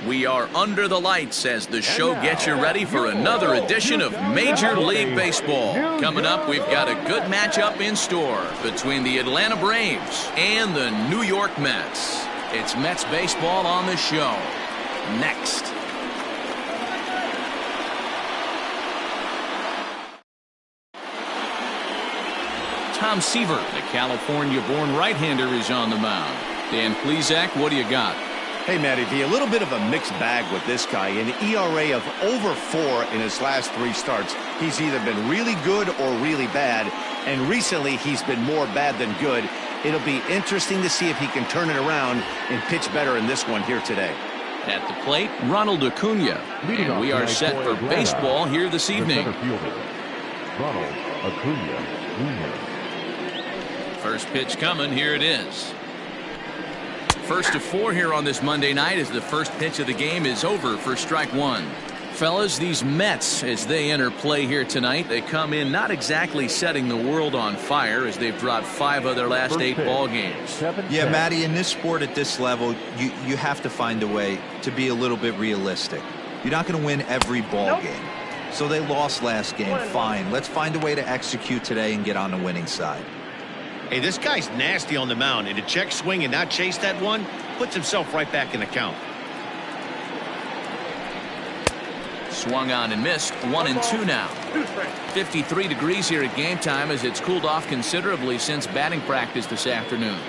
We are under the lights as the show gets you ready for another edition of Major League Baseball. Coming up, we've got a good matchup in store between the Atlanta Braves and the New York Mets. It's Mets baseball on the show. Next. Tom Seaver, the California-born right-hander, is on the mound. Dan Plesac, what do you got? Hey, Matty V, a little bit of a mixed bag with this guy. An ERA of over 4 in his last 3 starts. He's either been really good or really bad, and recently he's been more bad than good. It'll be interesting to see if he can turn it around and pitch better in this one here today. At the plate, Ronald Acuna. And we are set for baseball here this evening. Ronald Acuna Jr. First pitch coming. Here it is. First of 4 here on this Monday night as the first pitch of the game is over for strike 1. Fellas, these Mets, as they enter play here tonight, they come in not exactly setting the world on fire as they've dropped 5 of their last 8 ball games. Yeah, Matty, in this sport at this level, you have to find a way to be a little bit realistic. You're not going to win every ball game. So they lost last game. Fine. Let's find a way to execute today and get on the winning side. Hey, this guy's nasty on the mound, and to check swing and not chase that one puts himself right back in the count. Swung on and missed. 1-2 now. 53 degrees here at game time as it's cooled off considerably since batting practice this afternoon.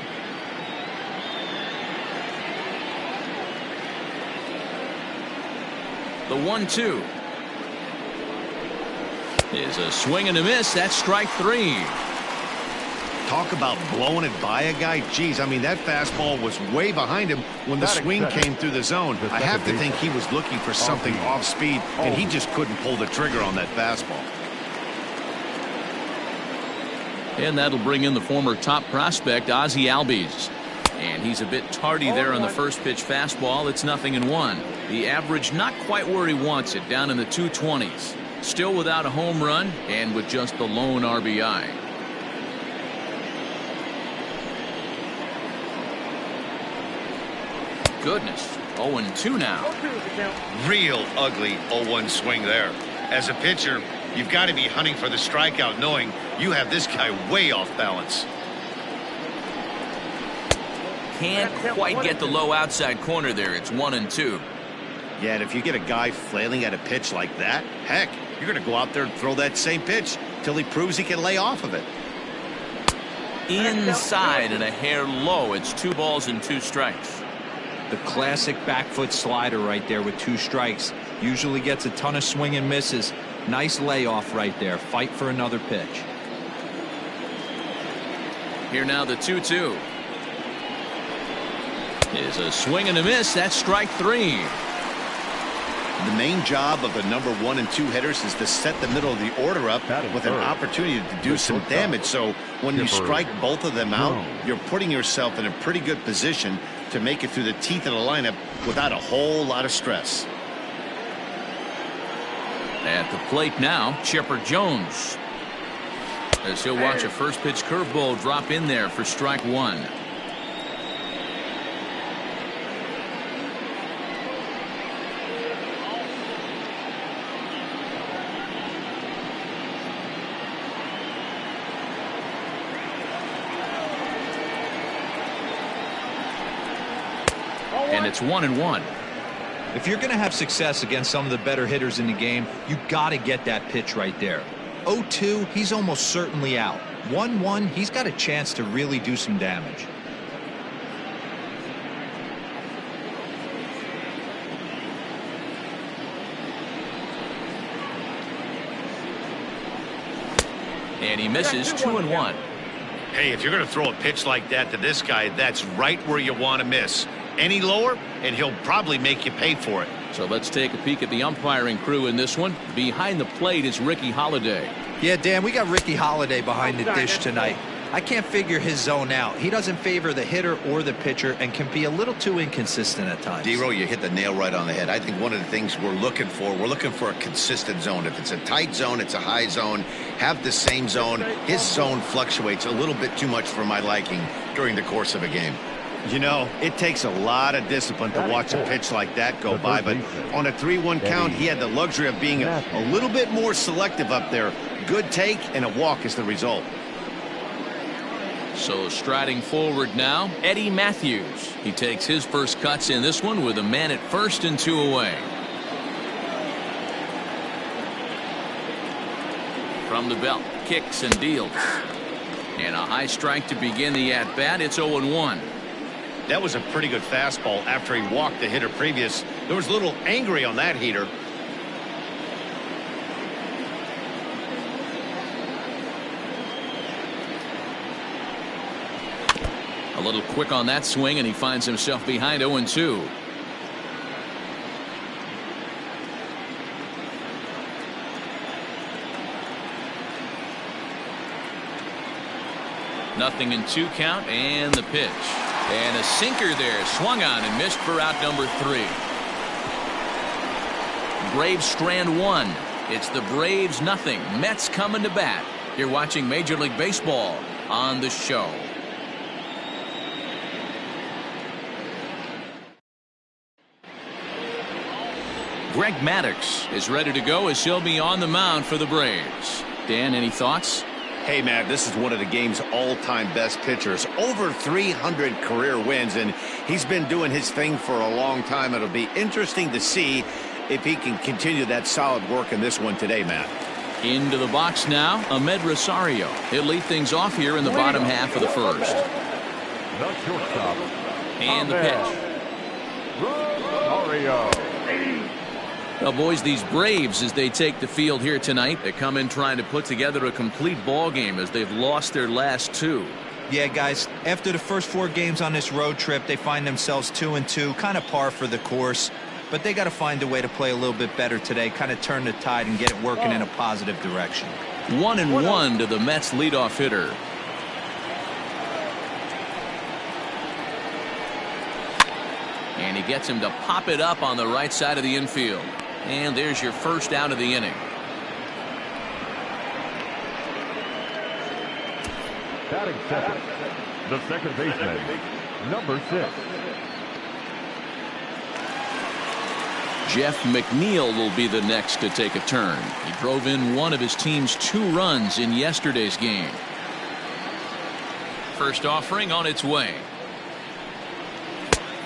The 1-2 is a swing and a miss. That's strike 3. Talk about blowing it by a guy. Geez, I mean, that fastball was way behind him when the swing came through the zone. I have to think he was looking for something off speed, and he just couldn't pull the trigger on that fastball. And that'll bring in the former top prospect, Ozzie Albies. And he's a bit tardy there on the first pitch fastball. It's 0-1. The average not quite where he wants it, down in the 220s. Still without a home run and with just the lone RBI. Goodness, 0-2 now. Real ugly 0-1 swing there. As a pitcher, you've got to be hunting for the strikeout, knowing you have this guy way off balance. Can't quite get the low outside corner there. It's 1-2. Yeah, and if you get a guy flailing at a pitch like that, heck, you're going to go out there and throw that same pitch till he proves he can lay off of it. Inside and a hair low. It's 2 balls and 2 strikes. The classic back foot slider right there with 2 strikes. Usually gets a ton of swing and misses. Nice layoff right there. Fight for another pitch. Here now the 2-2. Is a swing and a miss. That's strike 3. The main job of the number 1 and 2 hitters is to set the middle of the order up with an opportunity to do some damage. So when you strike both of them out, you're putting yourself in a pretty good position to make it through the teeth of the lineup without a whole lot of stress. At the plate now, Chipper Jones. As he'll watch a first pitch curveball drop in there for strike 1. And it's 1-1. If you're going to have success against some of the better hitters in the game, you got to get that pitch right there. 0-2, he's almost certainly out. 1-1, he's got a chance to really do some damage. And he misses. 2-1. Hey, if you're going to throw a pitch like that to this guy, that's right where you want to miss. Any lower, and he'll probably make you pay for it. So let's take a peek at the umpiring crew in this one. Behind the plate is Ricky Holiday. Yeah, Dan, we got Ricky Holiday behind the dish tonight. I can't figure his zone out. He doesn't favor the hitter or the pitcher and can be a little too inconsistent at times. D-Row, you hit the nail right on the head. I think one of the things we're looking for a consistent zone. If it's a tight zone, it's a high zone. Have the same zone. His zone fluctuates a little bit too much for my liking during the course of a game. You know, it takes a lot of discipline to watch a pitch like that go by, but on a 3-1 count, he had the luxury of being a little bit more selective up there. Good take and a walk is the result. So striding forward now, Eddie Matthews. He takes his first cuts in this one with a man at first and 2 away. From the belt, kicks and deals. And a high strike to begin the at-bat. It's 0-1. That was a pretty good fastball after he walked the hitter previous. There was a little angry on that heater. A little quick on that swing, and he finds himself behind 0-2. Nothing in 2 count, and the pitch. And a sinker there, swung on and missed for out number 3. Braves strand 1. It's the Braves nothing. Mets coming to bat. You're watching Major League Baseball on the show. Greg Maddux is ready to go as he'll be on the mound for the Braves. Dan, any thoughts? Hey, Matt, this is one of the game's all-time best pitchers. Over 300 career wins, and he's been doing his thing for a long time. It'll be interesting to see if he can continue that solid work in this one today, Matt. Into the box now, Ahmed Rosario. He'll lead things off here in the bottom half of the first. The shortstop. And the pitch. Rosario. Well, boys, these Braves, as they take the field here tonight, they come in trying to put together a complete ball game as they've lost their last 2. Yeah, guys, after the first 4 games on this road trip, they find themselves 2-2, kind of par for the course. But they got to find a way to play a little bit better today, kind of turn the tide and get it working in a positive direction. 1-1 to the Mets leadoff hitter. And he gets him to pop it up on the right side of the infield. And there's your first out of the inning. Batting second, the second baseman, number 6. Jeff McNeil will be the next to take a turn. He drove in one of his team's 2 runs in yesterday's game. First offering on its way.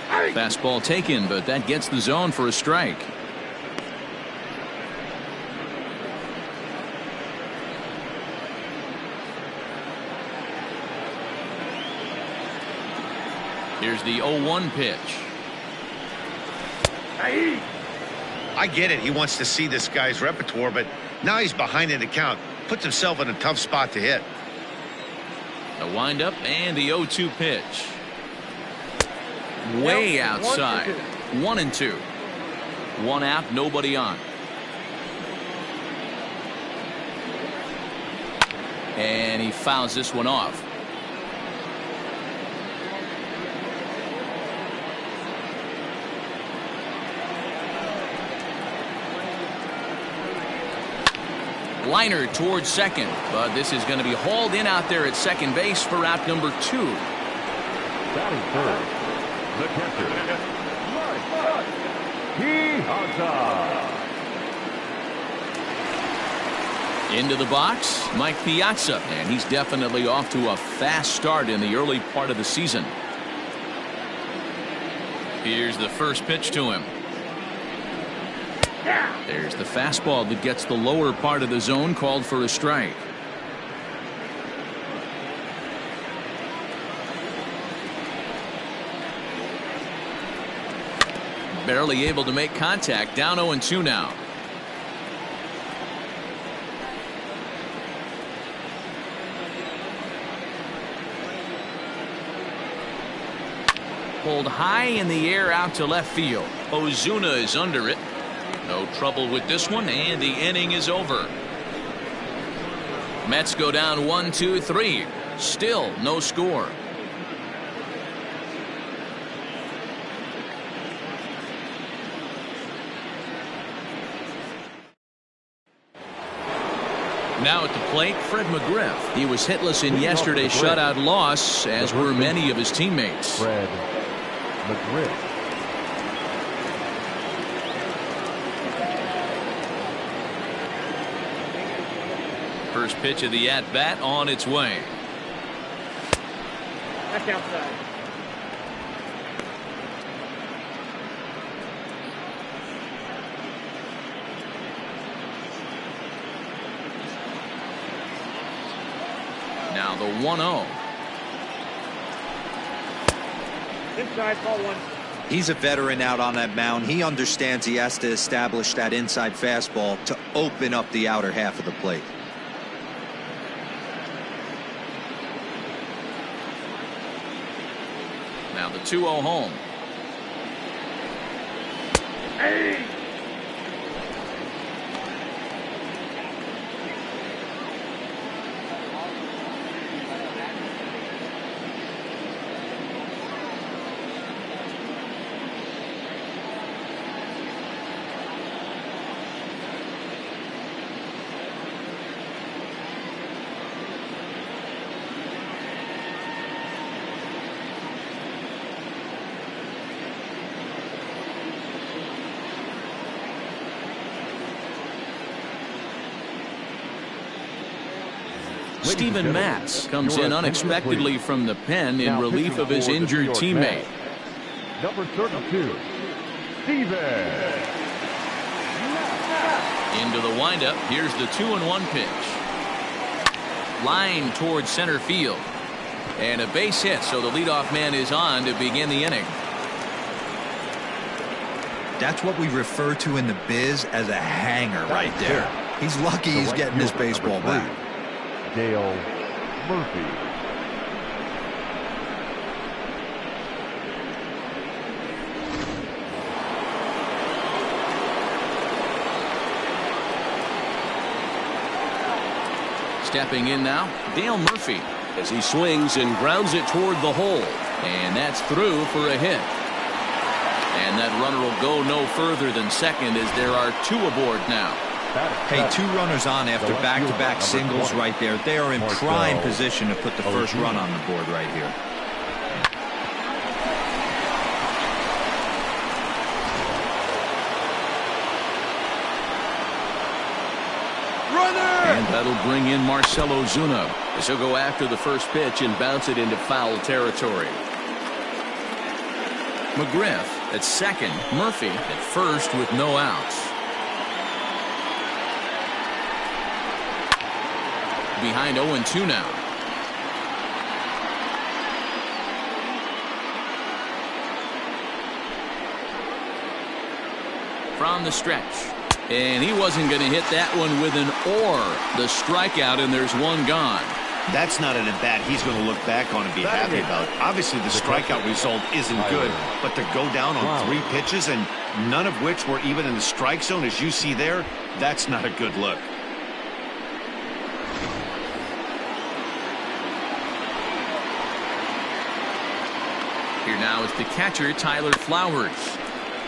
Fastball taken, but that gets the zone for a strike. Here's the 0-1 pitch. I get it. He wants to see this guy's repertoire, but now he's behind in the count. Puts himself in a tough spot to hit. The windup and the 0-2 pitch. Way outside. 1-2. 1 out, nobody on. And he fouls this one off. Liner towards second, but this is going to be hauled in out there at second base for out number 2. Batting third, the catcher, Piazza. Into the box, Mike Piazza, and he's definitely off to a fast start in the early part of the season. Here's the first pitch to him. There's the fastball that gets the lower part of the zone, called for a strike. Barely able to make contact, down 0-2 now. Pulled high in the air out to left field. Ozuna is under it. No trouble with this one, and the inning is over. Mets go down 1-2-3. Still no score. Now at the plate, Fred McGriff. He was hitless in yesterday's shutout loss, as were many of his teammates. Fred McGriff. First pitch of the at-bat on its way. Back outside. Now the 1-0. Inside, ball one. He's a veteran out on that mound. He understands he has to establish that inside fastball to open up the outer half of the plate. Now the 2-0 home. Hey! Stephen Matz comes in unexpectedly from the pen in relief of his injured teammate. Number 32, Stephen. Into the windup. Here's the 2-1 pitch. Line towards center field. And a base hit, so the leadoff man is on to begin the inning. That's what we refer to in the biz as a hanger right there. He's lucky he's getting his baseball back. Dale Murphy. Stepping in now, Dale Murphy, as he swings and grounds it toward the hole. And that's through for a hit. And that runner will go no further than second, as there are two aboard now. Hey, two runners on after back-to-back singles right there. They are in prime position to put the first run on the board right here. And that'll bring in Marcell Ozuna, as he'll go after the first pitch and bounce it into foul territory. McGriff at second, Murphy at first with no outs. Behind 0-2 now. From the stretch. And he wasn't going to hit that one with an or. The strikeout, and there's one gone. That's not an at-bat he's going to look back on and be happy about. Obviously, the strikeout result isn't good, but to go down on 3 pitches and none of which were even in the strike zone, as you see there, that's not a good look. Here now is the catcher, Tyler Flowers.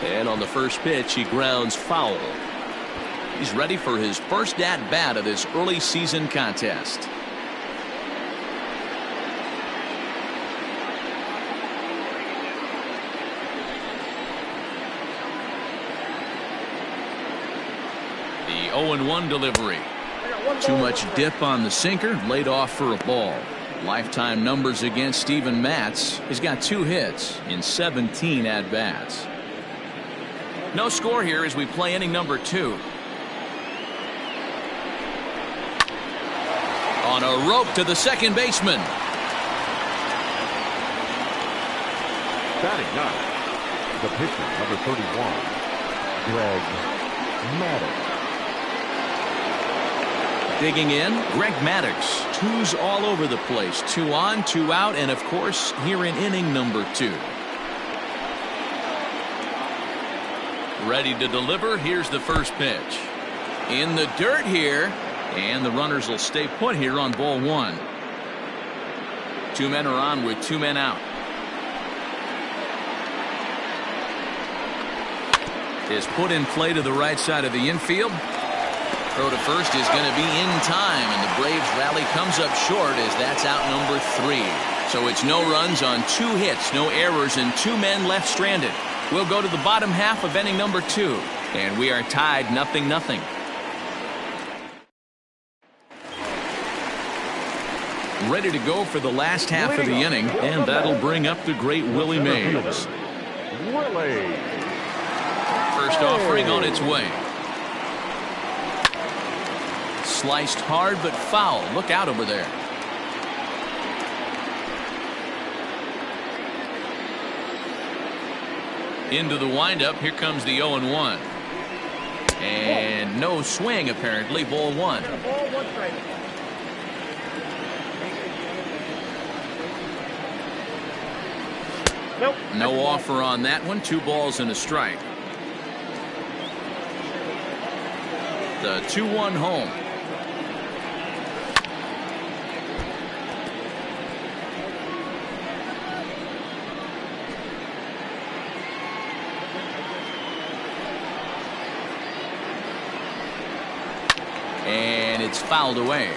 And on the first pitch, he grounds foul. He's ready for his first at-bat of this early season contest. The 0-1 delivery. Too much dip on the sinker, laid off for a ball. Lifetime numbers against Stephen Matz. He's got 2 hits in 17 at-bats. No score here as we play inning number 2. On a rope to the second baseman. Batting ninth, the pitcher, number 31, Greg Maddux. Digging in, Greg Maddux. 2s all over the place. 2 on, 2 out, and of course here in inning number 2. Ready to deliver. Here's the first pitch. In the dirt here, and the runners will stay put here on ball 1. 2 men are on with 2 men out. Is put in play to the right side of the infield. Throw to first is going to be in time, and the Braves rally comes up short as that's out number 3. So it's no runs on 2 hits, no errors, and 2 men left stranded. We'll go to the bottom half of inning number 2, and we are tied 0-0. Ready to go for the last half of the inning, and that'll bring up the great Willie Mays. First offering on its way. Sliced hard but foul. Look out over there. Into the windup. Here comes the 0-1. And no swing apparently. Ball 1. Nope. No offer on that one. 2 balls and a strike. The 2-1 home. And it's fouled away.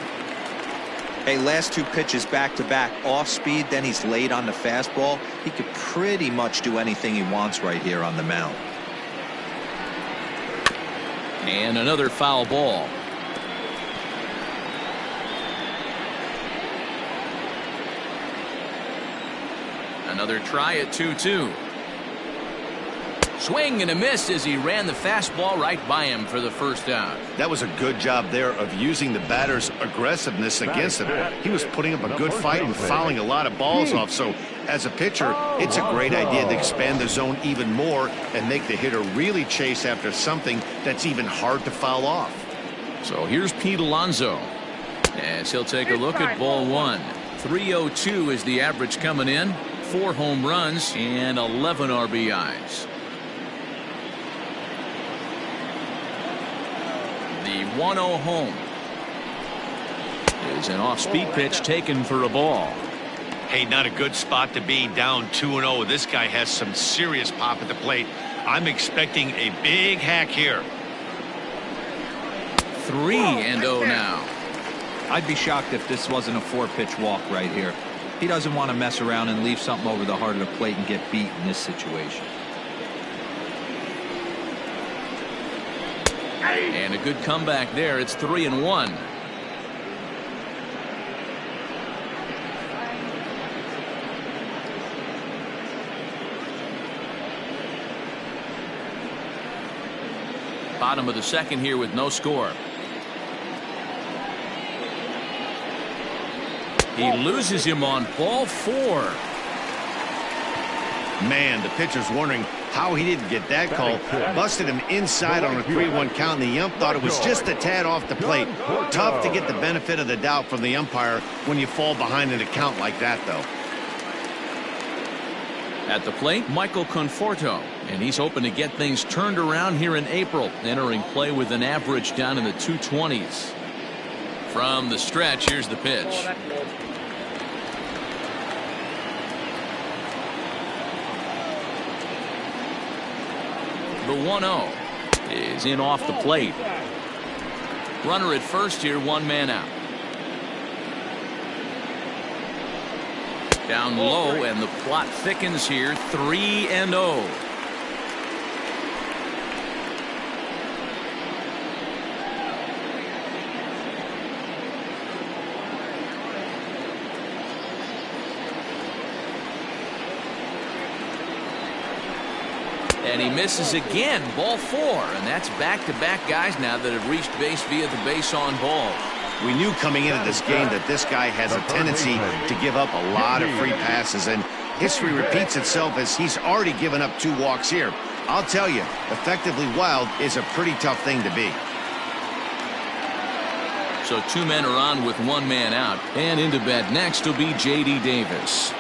Hey, last 2 pitches back to back, off speed, then he's late on the fastball. He could pretty much do anything he wants right here on the mound. And another foul ball. Another try at 2-2. Swing and a miss as he ran the fastball right by him for the first out. That was a good job there of using the batter's aggressiveness against him. He was putting up a good fight and fouling a lot of balls off. So as a pitcher, it's a great idea to expand the zone even more and make the hitter really chase after something that's even hard to foul off. So here's Pete Alonso as he'll take a look at ball 1. 302 is the average coming in. 4 home runs and 11 RBIs. The 1-0 home is an off-speed pitch taken for a ball. Hey, not a good spot to be, down 2-0. This guy has some serious pop at the plate. I'm expecting a big hack here. 3-0 now. I'd be shocked if this wasn't a 4-pitch walk right here. He doesn't want to mess around and leave something over the heart of the plate and get beat in this situation. And a good comeback there. It's 3-1. Bottom of the second here with no score. He loses him on ball 4. Man, the pitcher's wondering how he didn't get that call. Busted him inside on a 3-1 count, and the ump thought it was just a tad off the plate. Tough to get the benefit of the doubt from the umpire when you fall behind in a count like that, though. At the plate, Michael Conforto, and he's hoping to get things turned around here in April, entering play with an average down in the 220s. From the stretch, here's the pitch. The 1-0 is in off the plate. Runner at first here, 1 man out. Down low, and the plot thickens here. 3-0. And he misses again. Ball 4, and that's back-to-back guys now that have reached base via the base on balls. We knew coming into this game that this guy has a tendency to give up a lot of free passes, and history repeats itself as he's already given up 2 walks here. I'll tell you, effectively wild is a pretty tough thing to be. So 2 men are on with 1 man out, and into bat next will be J.D. Davis.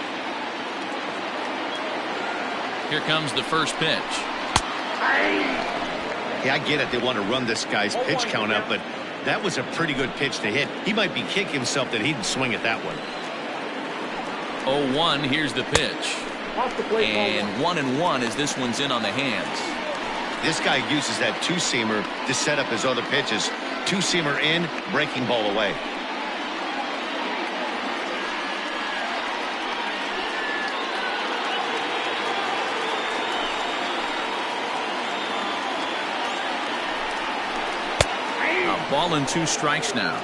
Here comes the first pitch. Yeah, I get it. They want to run this guy's pitch count up, but that was a pretty good pitch to hit. He might be kicking himself that he didn't swing at that one. 0-1, here's the pitch. And 1-1 as this one's in on the hands. This guy uses that 2-seamer to set up his other pitches. Two-seamer in, breaking ball away. A ball and 2 strikes now.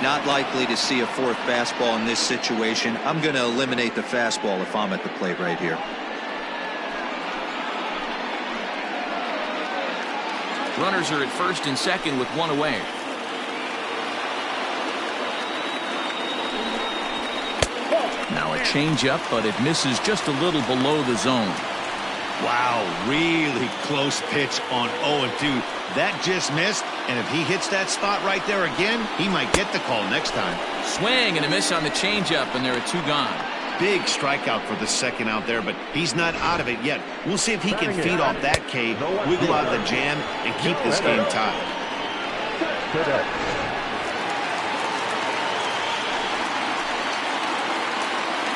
Not likely to see a fourth fastball in this situation. I'm going to eliminate the fastball if I'm at the plate right here. Runners are at first and second with 1 away. Now a changeup, but it misses just a little below the zone. Wow, really close pitch on 0-2. That just missed, and if he hits that spot right there again, he might get the call next time. Swing and a miss on the changeup, and there are 2 gone. Big strikeout for the second out there, but he's not out of it yet. We'll see if he can feed off that K, wiggle out of the jam, and keep this game tied.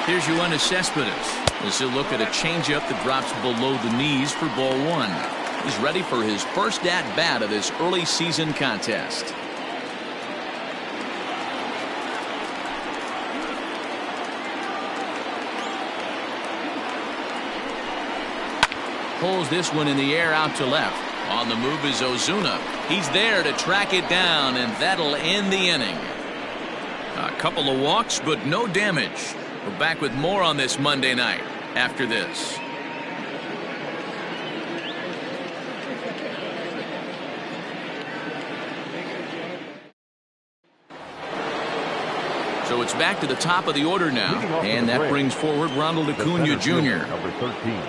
Here's Yoenis Cespedes. As he'll look at a changeup that drops below the knees for ball 1. He's ready for his first at-bat of this early season contest. Pulls this one in the air out to left. On the move is Ozuna. He's there to track it down, and that'll end the inning. A couple of walks, but no damage. We're back with more on this Monday night after this. So it's back to the top of the order now, and that brings forward Ronald Acuna Jr. Number 13,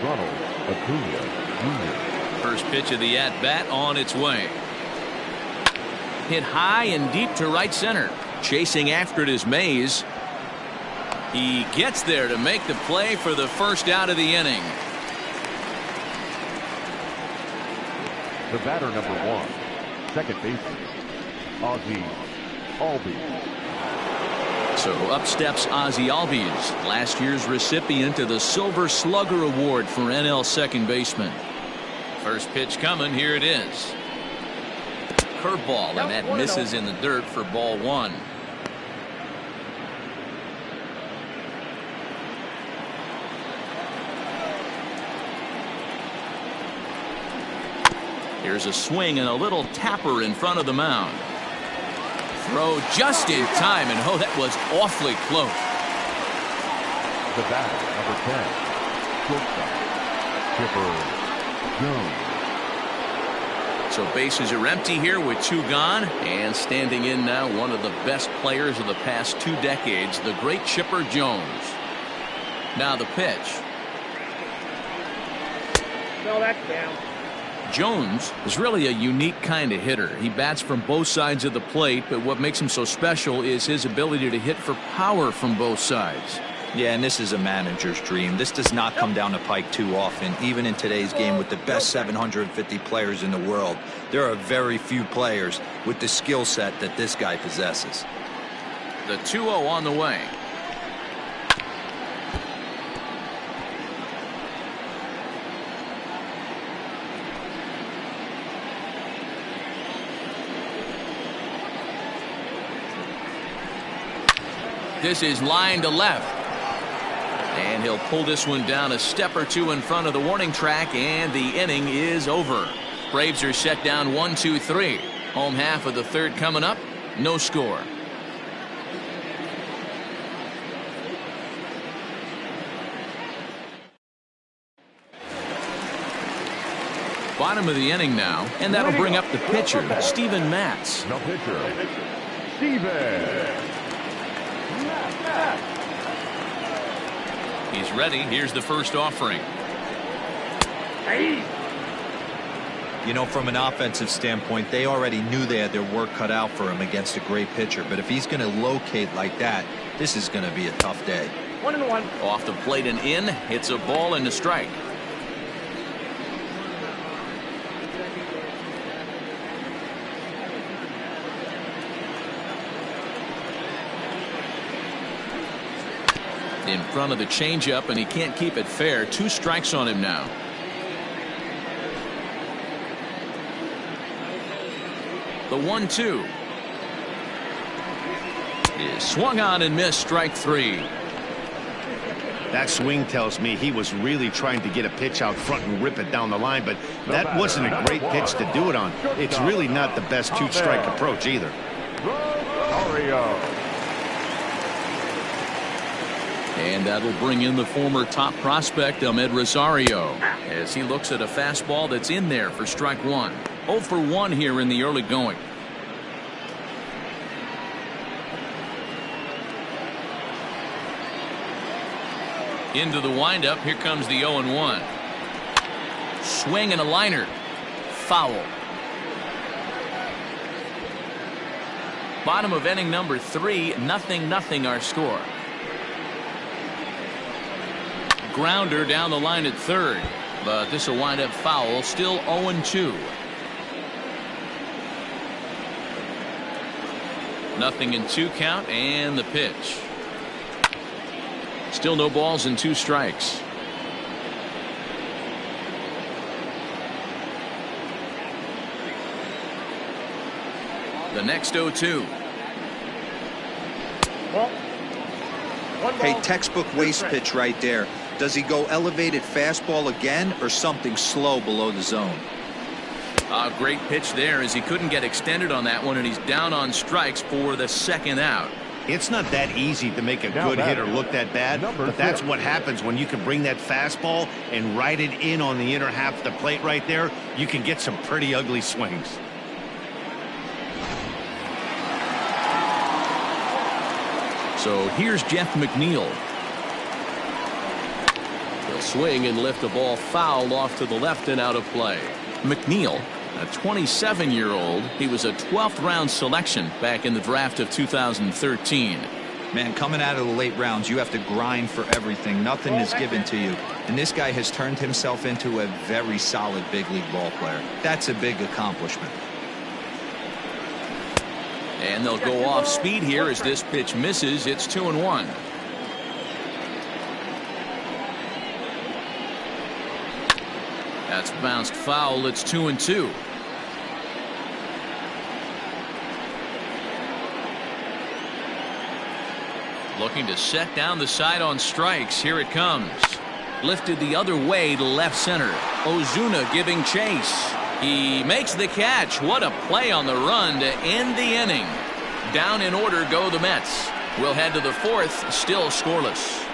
Ronald Acuna Jr. First pitch of the at-bat on its way. Hit high and deep to right center. Chasing after it is Mays. He gets there to make the play for the first out of the inning. The batter, number 1, second baseman, Ozzie Albies. So up steps Ozzie Albies, last year's recipient of the Silver Slugger Award for NL second baseman. First pitch coming, here it is. Curveball, and that misses in the dirt for ball 1. Here's a swing and a little tapper in front of the mound. Throw just in time, and oh, that was awfully close. The batter, number 10, shortstop, Chipper Jones. So bases are empty here with 2 gone, and standing in now one of the best players of the past 2 decades, the great Chipper Jones. Now the pitch. No, that's down. Jones is really a unique kind of hitter. He bats from both sides of the plate, but what makes him so special is his ability to hit for power from both sides. Yeah, and this is a manager's dream. This does not come down the pike too often. Even in today's game with the best 750 players in the world, there are very few players with the skill set that this guy possesses. The 2-0 on the way. This is line to left. And he'll pull this one down a step or 2 in front of the warning track, and the inning is over. Braves are set down 1-2-3. Home half of the third coming up. No score. Bottom of the inning now, and that'll bring up the pitcher, Steven Matz. The pitcher, Steven. He's ready. Here's the first offering. Hey. You know, from an offensive standpoint, they already knew they had their work cut out for him against a great pitcher. But if he's going to locate like that, this is going to be a tough day. 1-1. Off the plate and in. Hits a ball and a strike. In front of the changeup, and he can't keep it fair. 2 strikes on him now. The 1-2 is swung on and missed. Strike three. That swing tells me he was really trying to get a pitch out front and rip it down the line, but that wasn't a great pitch to do it on. It's really not the best two-strike approach either. And that'll bring in the former top prospect Ahmed Rosario as he looks at a fastball that's in there for strike one. 0 for 1 here in the early going. Into the windup. Here comes the 0-1. Swing and a liner. Foul. Bottom of inning number 3. 0-0 our score. Grounder down the line at third, but this will wind up foul. Still 0-2. 0-2 count, and the pitch. Still no balls and 2 strikes. The next 0-2. Hey, textbook waste pitch right there. Does he go elevated fastball again or something slow below the zone? A great pitch there as he couldn't get extended on that one, and he's down on strikes for the second out. It's not that easy to make a good hitter look that bad, but that's what happens when you can bring that fastball and ride it in on the inner half of the plate right there. You can get some pretty ugly swings. So here's Jeff McNeil. He'll swing and lift the ball foul off to the left and out of play. McNeil, a 27-year-old. He was a 12th round selection back in the draft of 2013. Man, coming out of the late rounds, you have to grind for everything. Nothing is given to you. And this guy has turned himself into a very solid big league ball player. That's a big accomplishment. And they'll go off speed here as this pitch misses. It's 2-1. That's bounced foul. It's 2-2. Looking to set down the side on strikes. Here it comes. Lifted the other way to left center. Ozuna giving chase. He makes the catch. What a play on the run to end the inning. Down in order go the Mets. We'll head to the fourth, still scoreless.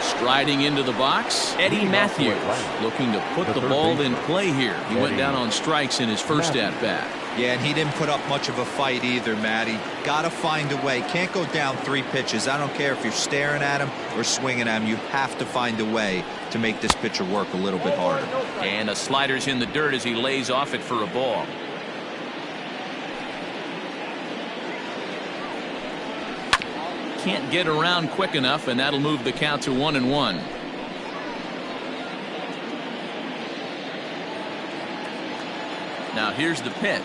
Striding into the box, Eddie Matthews looking to put the ball in play here. He went down on strikes in his first at bat. Yeah, and he didn't put up much of a fight either, Matty. Got to find a way. Can't go down 3 pitches. I don't care if you're staring at him or swinging at him. You have to find a way to make this pitcher work a little bit harder. And a slider's in the dirt as he lays off it for a ball. Can't get around quick enough, and that'll move the count to 1-1. Now here's the pitch.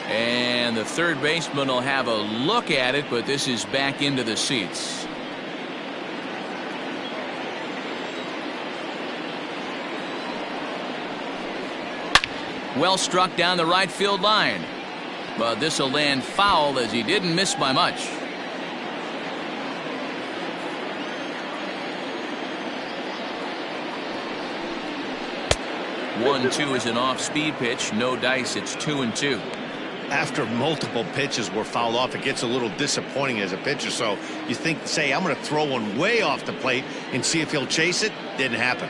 And the third baseman will have a look at it, but this is back into the seats. Well struck down the right field line. But this will land foul as he didn't miss by much. One-two is an off-speed pitch. No dice. It's 2-2. After multiple pitches were fouled off, it gets a little disappointing as a pitcher. So you think, say, I'm going to throw one way off the plate and see if he'll chase it. Didn't happen.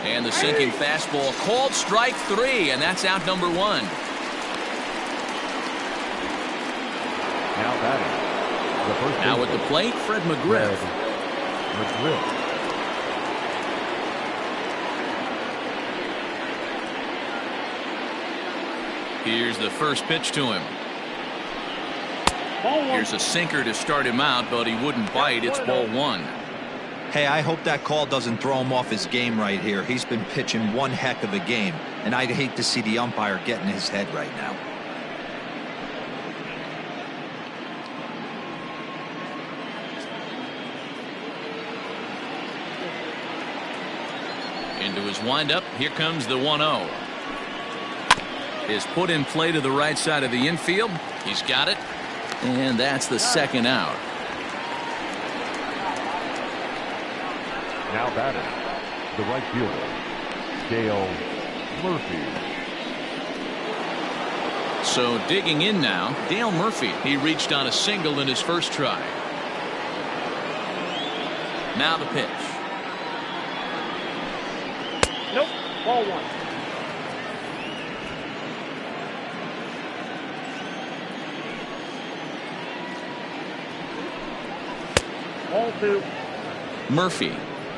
And the sinking fastball called strike 3, and that's out number 1. Now batting, the first Now at the plate, Fred McGriff. Here's the first pitch to him. Here's a sinker to start him out, but he wouldn't bite. It's ball 1. Hey, I hope that call doesn't throw him off his game right here. He's been pitching one heck of a game, and I'd hate to see the umpire get in his head right now. Into his windup. Here comes the 1-0. Is put in play to the right side of the infield. He's got it. And that's the second out. Now batting, the right fielder, Dale Murphy. So digging in now, Dale Murphy. He reached on a single in his first try. Now the pitch. Nope. Ball 1. Ball 2. Murphy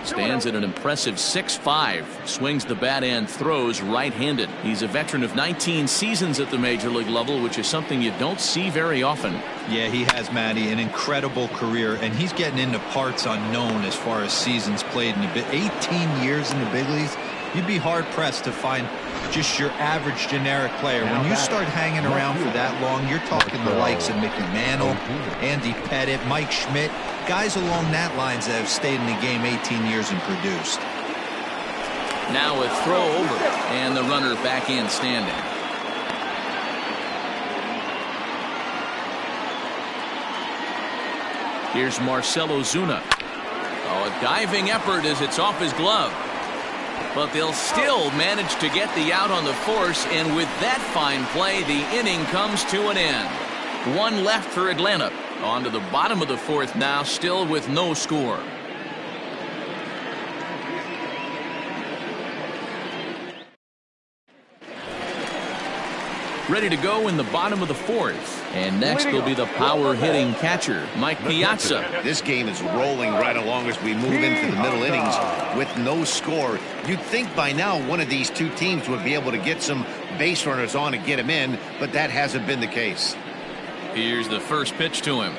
stands at an impressive 6'5", swings the bat and throws right-handed. He's a veteran of 19 seasons at the major league level, which is something you don't see very often. Yeah, he has, Matty, an incredible career, and he's getting into parts unknown as far as seasons played in the 18 years in the big leagues. You'd be hard-pressed to find just your average generic player. When you start hanging around for that long, you're talking the likes of Mickey Mantle, Andy Pettit, Mike Schmidt, guys along that lines that have stayed in the game 18 years and produced. Now a throw over, and the runner back in standing. Here's Marcell Ozuna. Oh, a diving effort as it's off his glove. But they'll still manage to get the out on the force, and with that fine play, the inning comes to an end. One left for Atlanta. On to the bottom of the fourth now, still with no score. Ready to go in the bottom of the fourth. And next will be the power-hitting catcher, Mike Piazza. This game is rolling right along as we move into the middle innings with no score. You'd think by now one of these two teams would be able to get some base runners on and get him in, but that hasn't been the case. Here's the first pitch to him.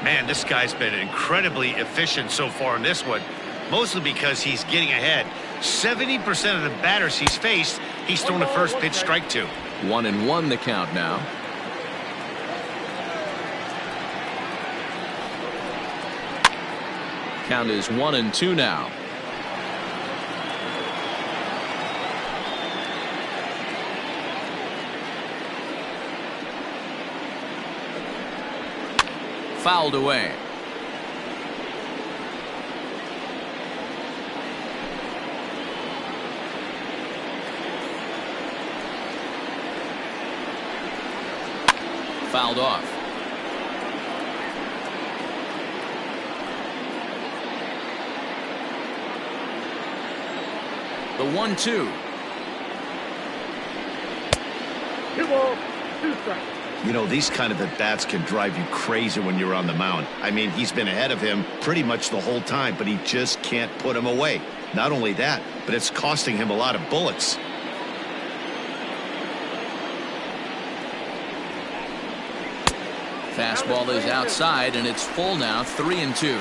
Man, this guy's been incredibly efficient so far in this one, mostly because he's getting ahead. 70% of the batters he's faced, he's thrown a first pitch strike to. 1-1 the count now. Count is 1-2 now. Fouled away. Fouled off. The 1-2. 2 balls, 2 strikes. You know, these kind of at-bats can drive you crazy when you're on the mound. I mean, he's been ahead of him pretty much the whole time, but he just can't put him away. Not only that, but it's costing him a lot of bullets. Fastball is outside, and it's full now, 3-2.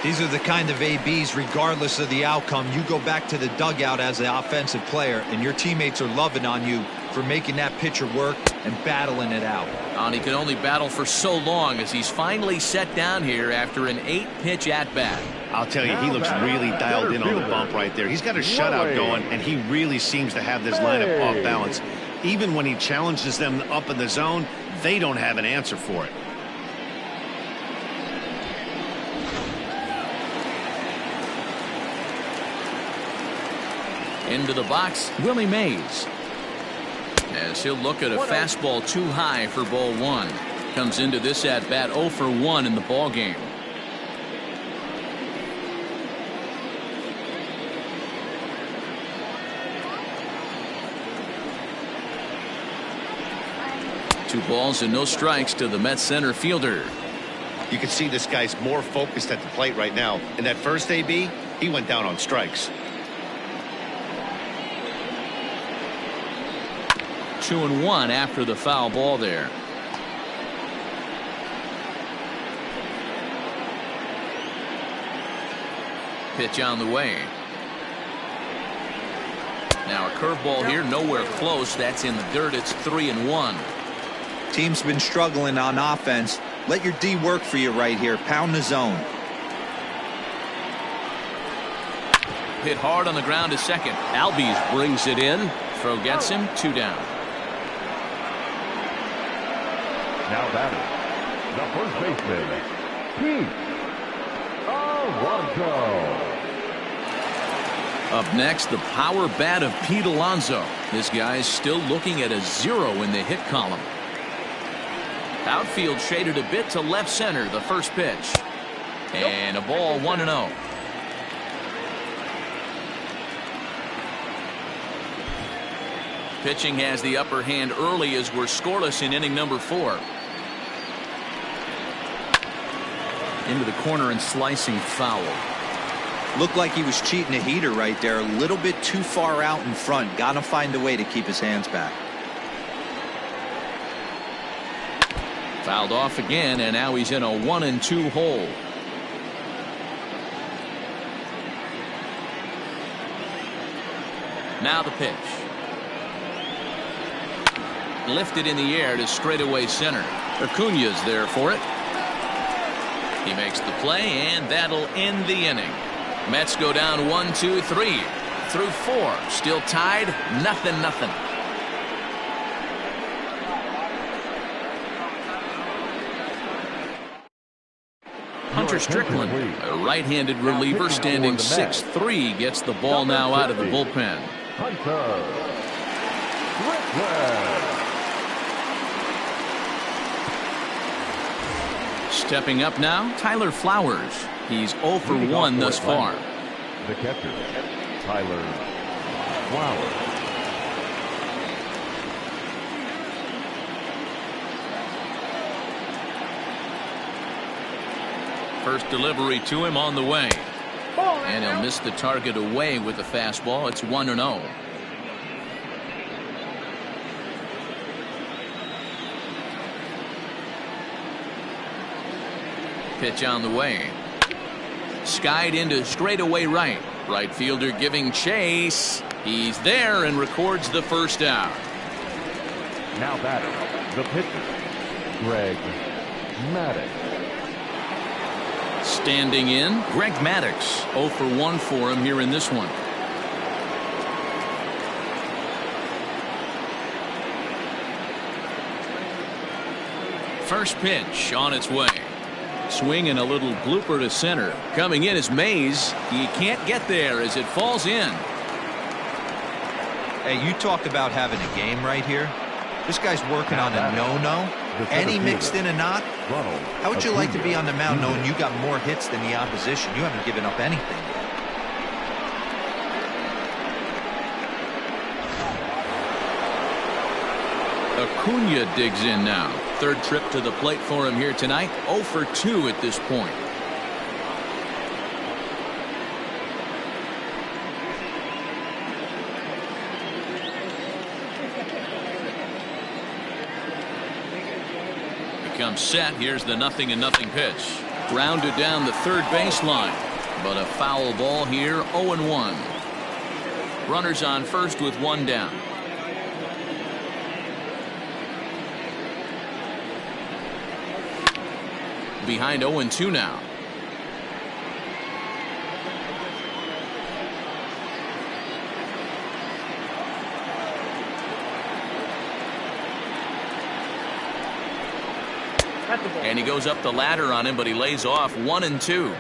These are the kind of ABs, regardless of the outcome. You go back to the dugout as an offensive player, and your teammates are loving on you for making that pitcher work and battling it out. And he can only battle for so long as he's finally set down here after an 8-pitch at-bat. I'll tell you, he looks really dialed in on the bump right there. He's got a shutout going, and he really seems to have this lineup off balance. Even when he challenges them up in the zone, they don't have an answer for it. Into the box, Willie Mays. As he'll look at a fastball too high for ball 1. Comes into this at-bat 0 for 1 in the ball game. Two balls and no strikes to the Mets center fielder. You can see this guy's more focused at the plate right now. In that first AB, he went down on strikes. 2-1 after the foul ball there. Pitch on the way. Now a curveball here, nowhere close. That's in the dirt. It's 3-1. Team's been struggling on offense. Let your D work for you right here. Pound the zone. hit hard on the ground to second. Albies brings it in. Throw gets him. 2 down. Now batting, the first baseman, Pete Alonso. Up next, the power bat of Pete Alonso. This guy's still looking at a 0 in the hit column. Outfield shaded a bit to left center. The first pitch. And a ball 1-0. Pitching has the upper hand early as we're scoreless in inning number 4. Into the corner and slicing foul. Looked like he was cheating a heater right there. A little bit too far out in front. Got to find a way to keep his hands back. Fouled off again, and now he's in a 1-2 hole. Now the pitch. Lifted in the air to straightaway center. Acuna's there for it. He makes the play, and that'll end the inning. Mets go down 1, 2, 3 through 4. Still tied, 0-0. Hunter Strickland, a right-handed reliever standing 6'3", gets the ball now out of the bullpen. Hunter Strickland. Stepping up now, Tyler Flowers. He's 0 for 1 thus far. The catcher, Tyler Flowers. First delivery to him on the way. And he'll miss the target away with the fastball. It's 1-0. Pitch on the way. Skied into straightaway right. Right fielder giving chase. He's there and records the first out. Now batting, the pitcher, Greg Maddux. Standing in, Greg Maddux. 0 for 1 for him here in this one. First pitch on its way. Swing and a little blooper to center. Coming in is Mays. He can't get there as it falls in. Hey, you talk about having a game right here. This guy's working on a no-no, and he mixed in a knock. How would you like to be on the mound knowing you got more hits than the opposition? You haven't given up anything yet. Acuna digs in now. Third trip to the plate for him here tonight. 0 for 2 at this point. Becomes set. Here's the 0-0 pitch. Grounded down the third baseline. But a foul ball here. 0-1. Runners on first with 1 down. Behind 0-2 now. And he goes up the ladder on him, but he lays off. 1-2.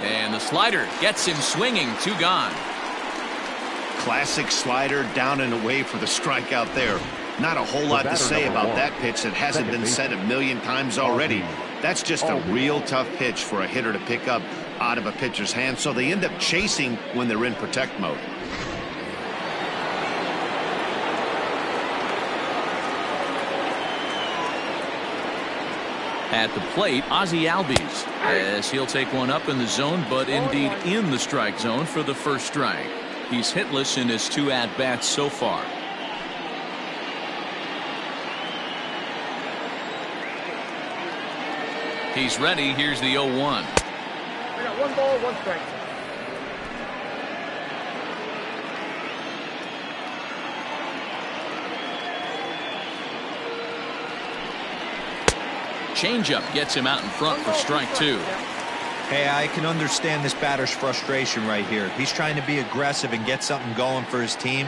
And the slider gets him swinging. 2 gone. Classic slider down and away for the strikeout there. Not a whole lot to say about that pitch that hasn't been said a million times already. That's just a real tough pitch for a hitter to pick up out of a pitcher's hand, so they end up chasing when they're in protect mode. At the plate, Ozzie Albies, as he'll take one up in the zone, but indeed in the strike zone for the first strike. He's hitless in his 2 at-bats so far. He's ready. Here's the 0-1. I got 1 ball, 1 strike. Changeup gets him out in front for strike 2. Hey, I can understand this batter's frustration right here. He's trying to be aggressive and get something going for his team.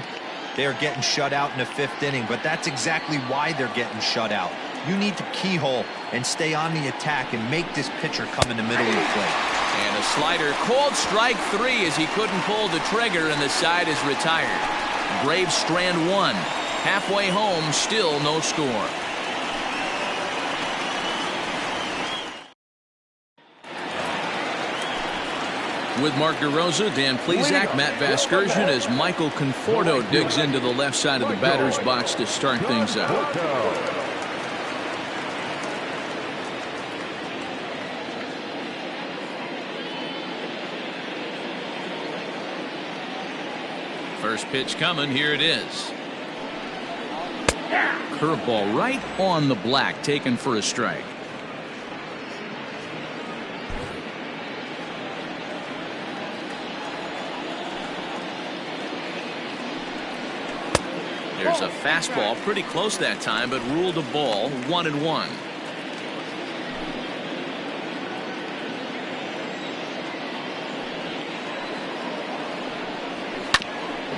They are getting shut out in the 5th inning, but that's exactly why they're getting shut out. You need to keyhole and stay on the attack and make this pitcher come in the middle of the plate. And a slider called strike 3 as he couldn't pull the trigger, and the side is retired. Braves strand 1. Halfway home, still no score. With Mark DeRosa, Dan Plesac, Matt Vasgersian as Michael Conforto digs into the left side of the batter's box to start things out. First pitch coming, here it is. Curveball right on the black, taken for a strike. There's a fastball pretty close that time, but ruled a ball, 1-1.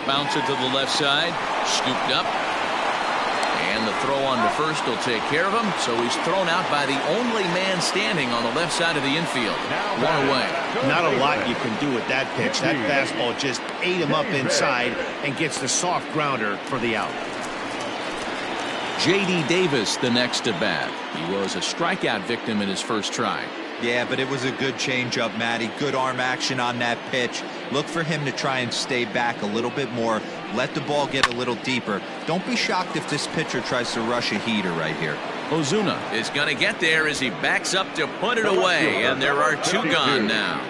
Bouncer to the left side, scooped up, and the throw on to first will take care of him. So he's thrown out by the only man standing on the left side of the infield. 1 away. Not a lot you can do with that pitch. That fastball just ate him up inside and gets the soft grounder for the out. J.D. Davis the next to bat. He was a strikeout victim in his first try. Yeah, but it was a good changeup, Matty. Good arm action on that pitch. Look for him to try and stay back a little bit more. Let the ball get a little deeper. Don't be shocked if this pitcher tries to rush a heater right here. Ozuna is going to get there as he backs up to put it away, and there are 2 gone now.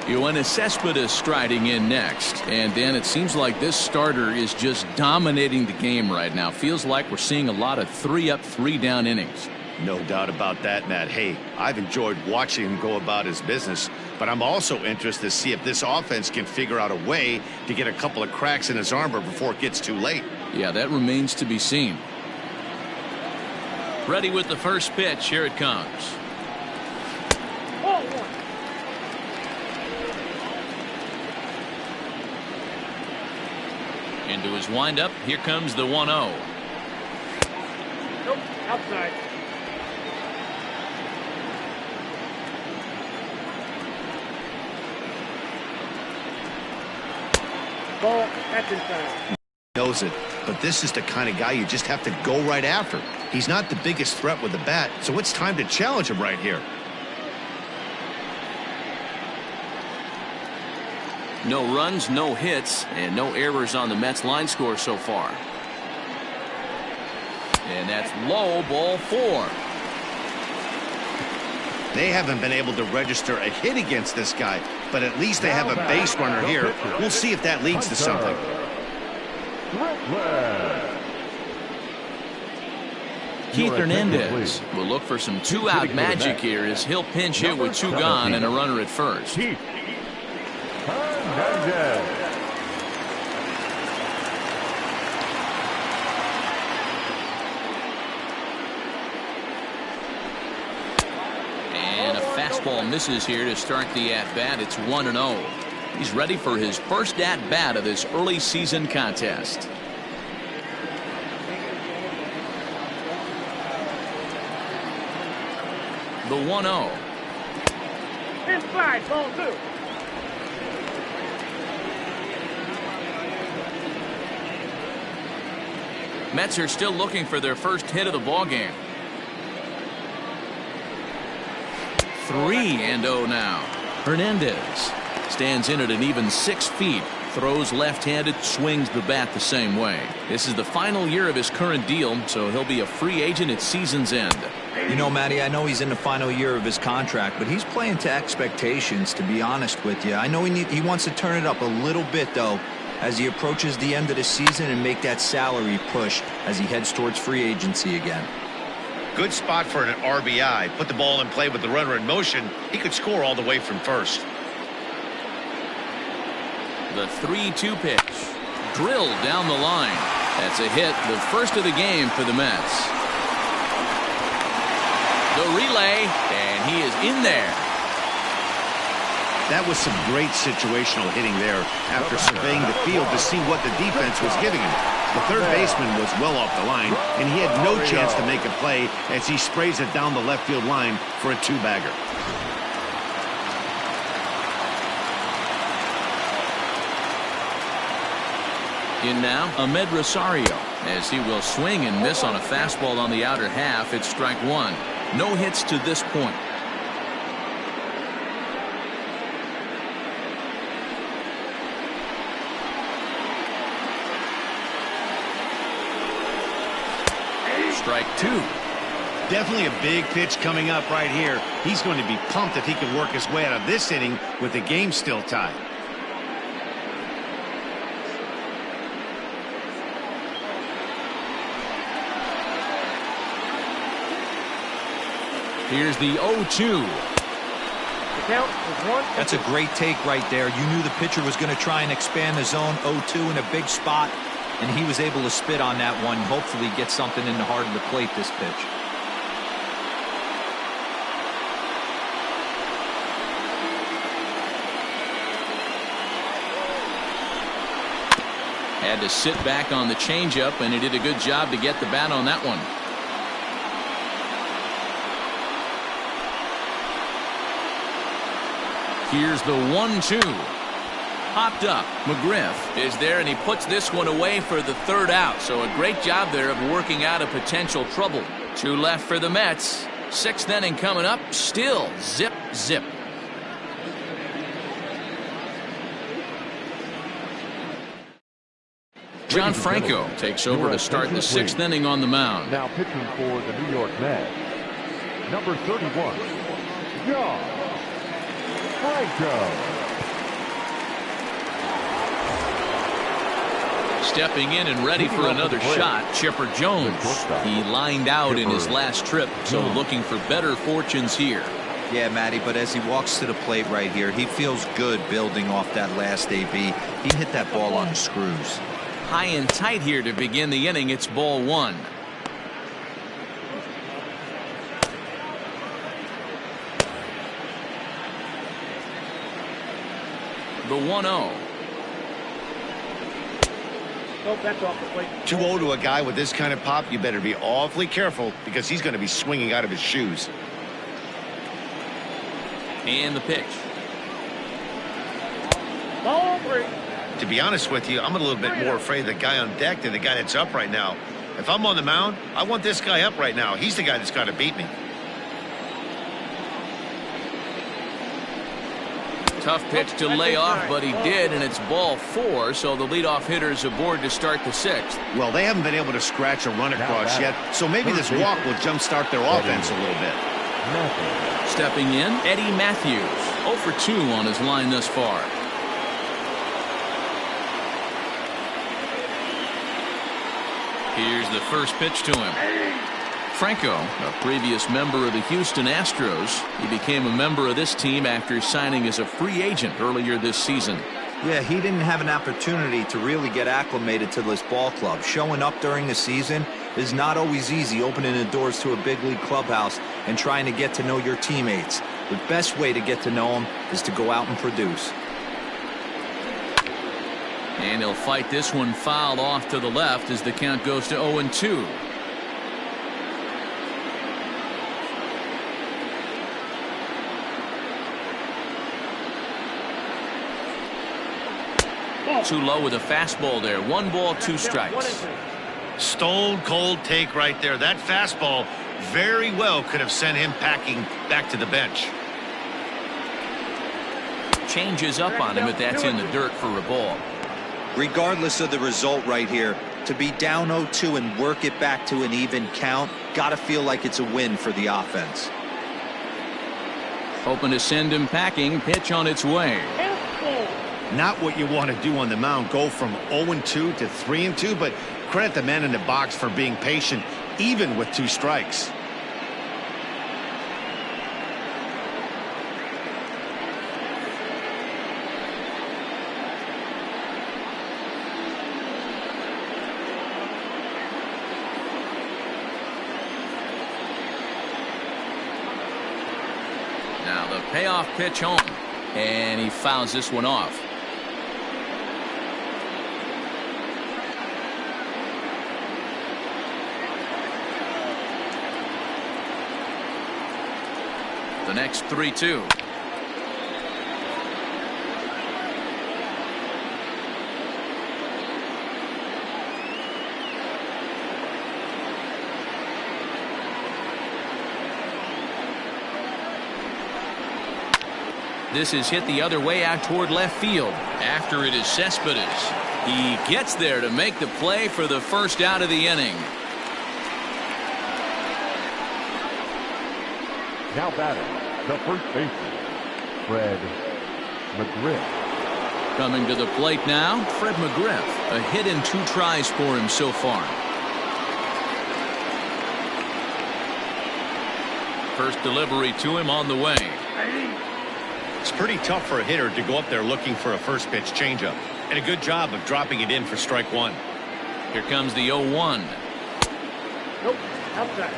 Yoenis Cespedes striding in next. And Dan, it seems like this starter is just dominating the game right now. Feels like we're seeing a lot of 3-up, 3-down innings. No doubt about that, Matt. Hey, I've enjoyed watching him go about his business, but I'm also interested to see if this offense can figure out a way to get a couple of cracks in his armor before it gets too late. Yeah, that remains to be seen. Ready with the first pitch. Here it comes. Into his windup. Here comes the 1-0. Nope, outside. Ball, that's inside. Knows it, but this is the kind of guy you just have to go right after. He's not the biggest threat with the bat, so it's time to challenge him right here. No runs, no hits, and no errors on the Mets line score so far. And that's low, ball 4. They haven't been able to register a hit against this guy, but at least they have a base runner here. We'll see if that leads to something. Keith Hernandez will look for some 2-out magic here as he'll pinch hit with 2 gone and a runner at first. And a fastball misses here to start the at-bat. It's 1-0. He's ready for his first at-bat of this early season contest. The 1-0. Inside, ball 2. Mets are still looking for their first hit of the ballgame. 3-0 now. Hernandez stands in at an even 6 feet. Throws left-handed, swings the bat the same way. This is the final year of his current deal, so he'll be a free agent at season's end. You know, Matty, I know he's in the final year of his contract, but he's playing to expectations, to be honest with you. I know he wants to turn it up a little bit, though, as he approaches the end of the season and make that salary push as he heads towards free agency again. Good spot for an RBI. Put the ball in play with the runner in motion. He could score all the way from first. The 3-2 pitch. Drilled down the line. That's a hit, the first of the game for the Mets. The relay, and he is in there. That was some great situational hitting there after surveying the field to see what the defense was giving him. The third baseman was well off the line, and he had no chance to make a play as he sprays it down the left field line for a two-bagger. In now, Ahmed Rosario, as he will swing and miss on a fastball on the outer half. It's strike one. No hits to this point. Strike two. Definitely a big pitch coming up right here. He's going to be pumped if he can work his way out of this inning with the game still tied. Here's the 0-2. That's a great take right there. You knew the pitcher was going to try and expand the zone. 0-2 in a big spot, and he was able to spit on that one. Hopefully get something in the heart of the plate this pitch. Had to sit back on the changeup, and he did a good job to get the bat on that one. Here's the 1-2. Popped up. McGriff is there, and he puts this one away for the third out. So a great job there of working out a potential trouble. Two left for the Mets. Sixth inning coming up. Still zip, zip. John Franco takes over to start the sixth inning on the mound. Now pitching for the New York Mets, number 31, John Franco. Stepping in and ready for another shot, Chipper Jones. He lined out in his last trip, so looking for better fortunes here. Yeah, Matty, but as he walks to the plate right here, he feels good building off that last AB. He hit that ball on the screws. High and tight here to begin the inning. It's ball one. The 1-0. Nope, that's off the plate. 2-0 to a guy with this kind of pop, you better be awfully careful because he's going to be swinging out of his shoes. And the pitch. Ball three. To be honest with you, I'm a little bit more afraid of the guy on deck than the guy that's up right now. If I'm on the mound, I want this guy up right now. He's the guy that's got to beat me. Tough pitch to lay off, but he did, and it's ball four, so the leadoff hitter's aboard to start the sixth. Well, they haven't been able to scratch a run across yet, so maybe this walk will jumpstart their offense a little bit. Stepping in, Eddie Matthews. 0 for 2 on his line thus far. Here's the first pitch to him. Franco, a previous member of the Houston Astros. He became a member of this team after signing as a free agent earlier this season. Yeah, he didn't have an opportunity to really get acclimated to this ball club. Showing up during the season is not always easy, opening the doors to a big league clubhouse and trying to get to know your teammates. The best way to get to know them is to go out and produce. And he'll fight this one fouled off to the left as the count goes to 0-2. Too low with a fastball there. 1 ball, 2 strikes. Stone cold take right there. That fastball very well could have sent him packing back to the bench. Changes up on him, but that's in the dirt for a ball. Regardless of the result right here, to be down 0-2 and work it back to an even count, gotta feel like it's a win for the offense. Hoping to send him packing. Pitch on its way. Not what you want to do on the mound, go from 0-2 to 3-2, but credit the man in the box for being patient even with 2 strikes. Payoff pitch home. And he fouls this one off. The next 3-2. This is hit the other way out toward left field. After it is Cespedes. He gets there to make the play for the first out of the inning. Now batting, the first baseman, Fred McGriff. Coming to the plate now, Fred McGriff. A hit in 2 tries for him so far. First delivery to him on the way. It's pretty tough for a hitter to go up there looking for a first pitch changeup. And a good job of dropping it in for strike 1. Here comes the 0-1. Nope. Outside.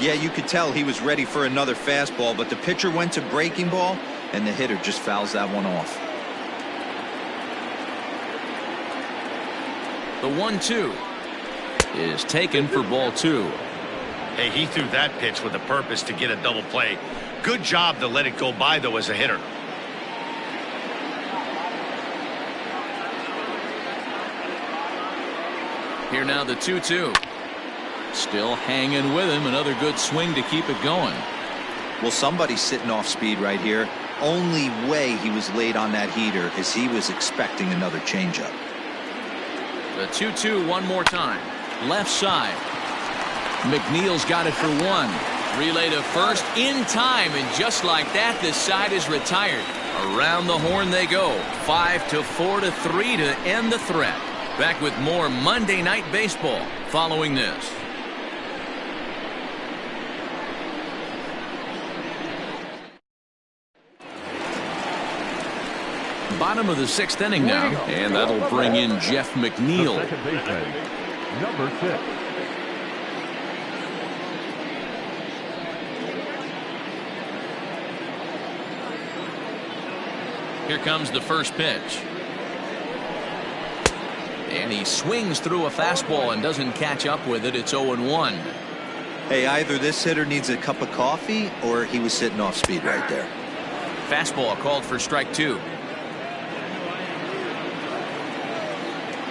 Yeah, you could tell he was ready for another fastball, but the pitcher went to breaking ball, and the hitter just fouls that one off. The 1-2 is taken for ball 2. Hey, he threw that pitch with a purpose to get a double play. Good job to let it go by, though, as a hitter. Here now the 2-2. Still hanging with him. Another good swing to keep it going. Well, somebody's sitting off speed right here. Only way he was late on that heater is he was expecting another changeup. The 2-2 one more time. Left side. McNeil's got it for 1. Relay to first in time, and just like that, this side is retired. Around the horn they go. 5-4 to 3 to end the threat. Back with more Monday Night Baseball following this. Bottom of the 6th inning now, and that'll bring in Jeff McNeil. The second baseman, number 6. Here comes the first pitch. And he swings through a fastball and doesn't catch up with it. It's 0-1. Hey, either this hitter needs a cup of coffee or he was sitting off speed right there. Fastball called for strike 2.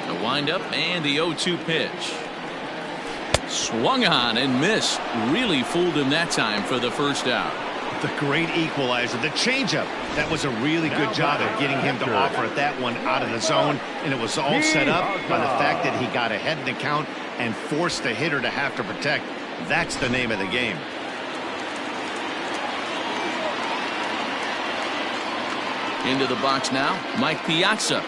The windup and the 0-2 pitch. Swung on and missed. Really fooled him that time for the first out. The great equalizer, the changeup. That was a really good job of getting him to offer at that one out of the zone, and it was all set up by the fact that he got ahead in the count and forced the hitter to have to protect. That's the name of the game. Into the box now, Mike Piazza.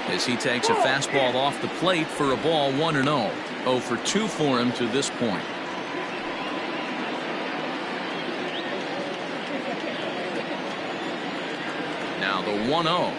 As he takes a fastball off the plate for a ball 1-0. 0 for 2 for him to this point. Now the 1-0.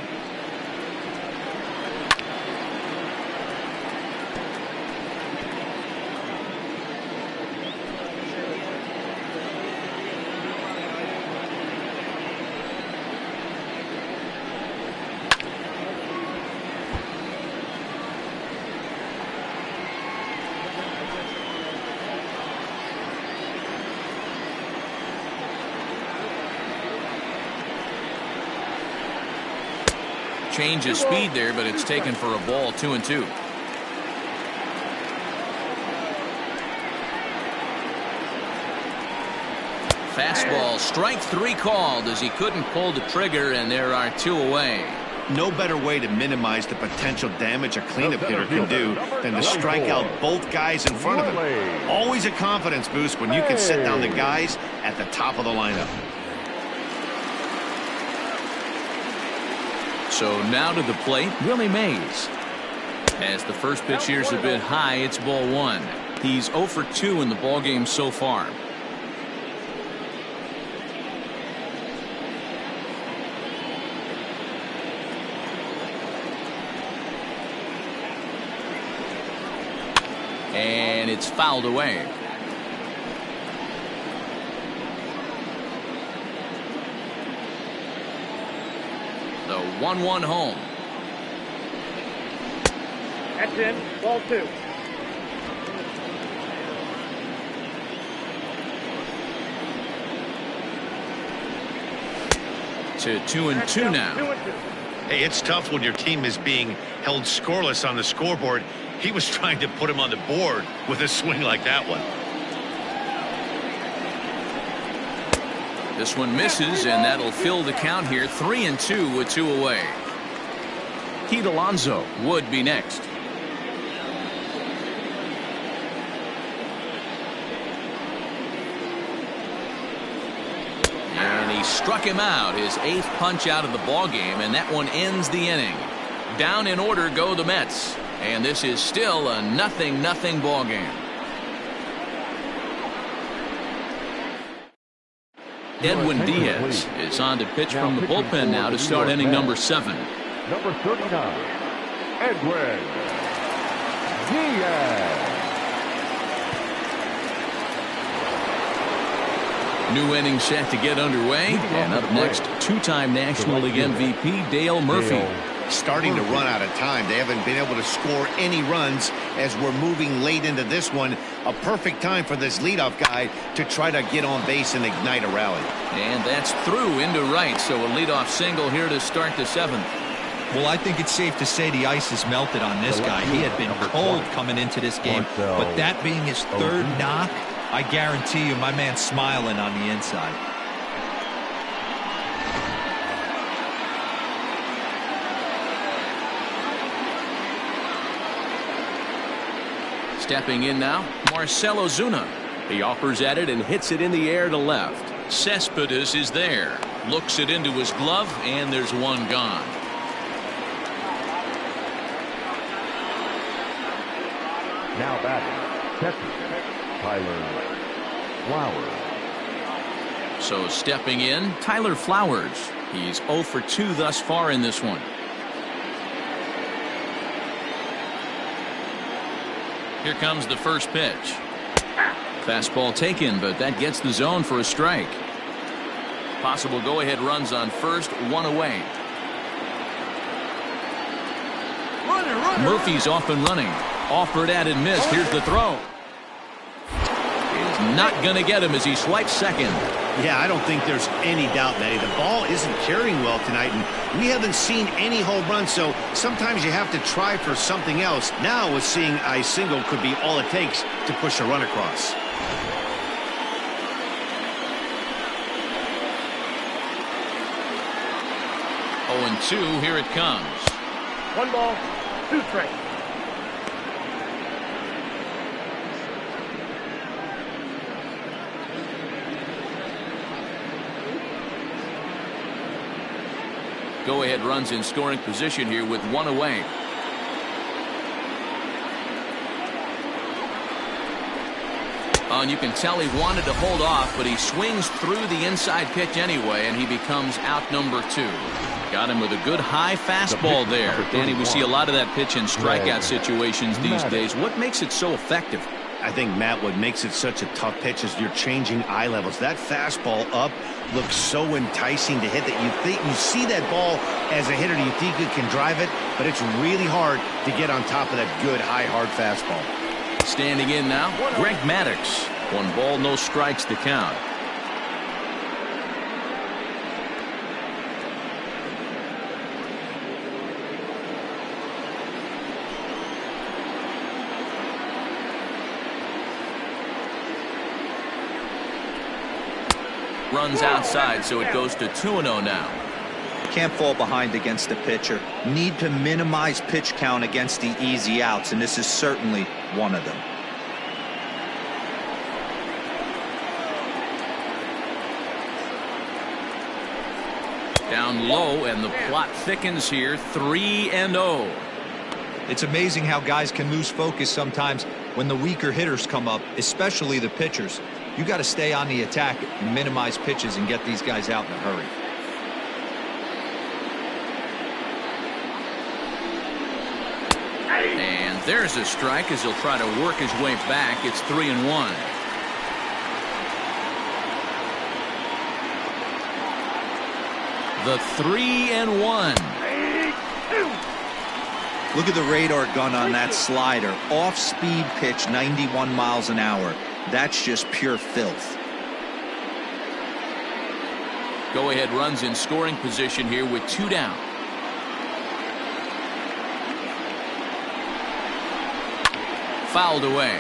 Change of speed there, but it's taken for a ball 2-2. Fastball, strike 3 called as he couldn't pull the trigger, and there are 2 away. No better way to minimize the potential damage a cleanup hitter can do than to strike out both guys in front of him. Always a confidence boost when you can sit down the guys at the top of the lineup. So now to the plate, Willie Mays. As the first pitch here's a bit high, it's ball 1. He's 0 for 2 in the ballgame so far. And it's fouled away. The 1-1 home. That's in. Ball 2. To 2-2 now. 2-2. Hey, it's tough when your team is being held scoreless on the scoreboard. He was trying to put him on the board with a swing like that one. This one misses, and that'll fill the count here. 3-2 with 2 away. Pete Alonso would be next. And he struck him out, his 8th punch out of the ball game, and that one ends the inning. Down in order go the Mets, and this is still a 0-0 ball game. Edwin Diaz is on to pitch from the bullpen now to start inning number 7. Number 39, Edwin Diaz. New inning set to get underway, and up next, 2-time National League MVP Dale Murphy. Starting to run out of time. They haven't been able to score any runs as we're moving late into this one. A perfect time for this leadoff guy to try to get on base and ignite a rally. And that's through into right, so a leadoff single here to start the 7th. Well, I think it's safe to say the ice is melted on this guy. He had been cold coming into this game, but that being his 3rd knock, I guarantee you my man's smiling on the inside. Stepping in now, Marcell Ozuna. He offers at it and hits it in the air to left. Cespedes is there. Looks it into his glove, and there's one gone. Now batting, catcher, Tyler Flowers. So stepping in, Tyler Flowers. He's 0 for 2 thus far in this one. Here comes the first pitch. Fastball taken, but that gets the zone for a strike. Possible go-ahead runs on first, 1 away. Murphy's off and running. Offered at and missed. Here's the throw. Is not going to get him as he swipes second. Yeah, I don't think there's any doubt, Matty. The ball isn't carrying well tonight, and we haven't seen any home runs, so sometimes you have to try for something else. Now, with seeing a single could be all it takes to push a run across. Oh, 2, here it comes. 1 ball, 2 strikes. Go-ahead runs in scoring position here with 1 away. And you can tell he wanted to hold off, but he swings through the inside pitch anyway, and he becomes out number 2. Got him with a good high fastball there. Danny, we see a lot of that pitch in strikeout situations these days. What makes it so effective? I think, Matt, what makes it such a tough pitch is you're changing eye levels. That fastball up looks so enticing to hit that you see that ball as a hitter, you think you can drive it, but it's really hard to get on top of that good, high, hard fastball. Standing in now, Greg Maddux. 1 ball, no strikes to count. Runs outside, so it goes to 2-0 now. Can't fall behind against the pitcher. Need to minimize pitch count against the easy outs, and this is certainly one of them. Down low, and the plot thickens here. 3-0. It's amazing how guys can lose focus sometimes when the weaker hitters come up, especially the pitchers. You got to stay on the attack and minimize pitches and get these guys out in a hurry. And there's a strike as he'll try to work his way back. It's 3-1. The 3-1. Look at the radar gun on that slider. Off-speed pitch, 91 miles an hour. That's just pure filth. Go-ahead runs in scoring position here with 2 down. Fouled away.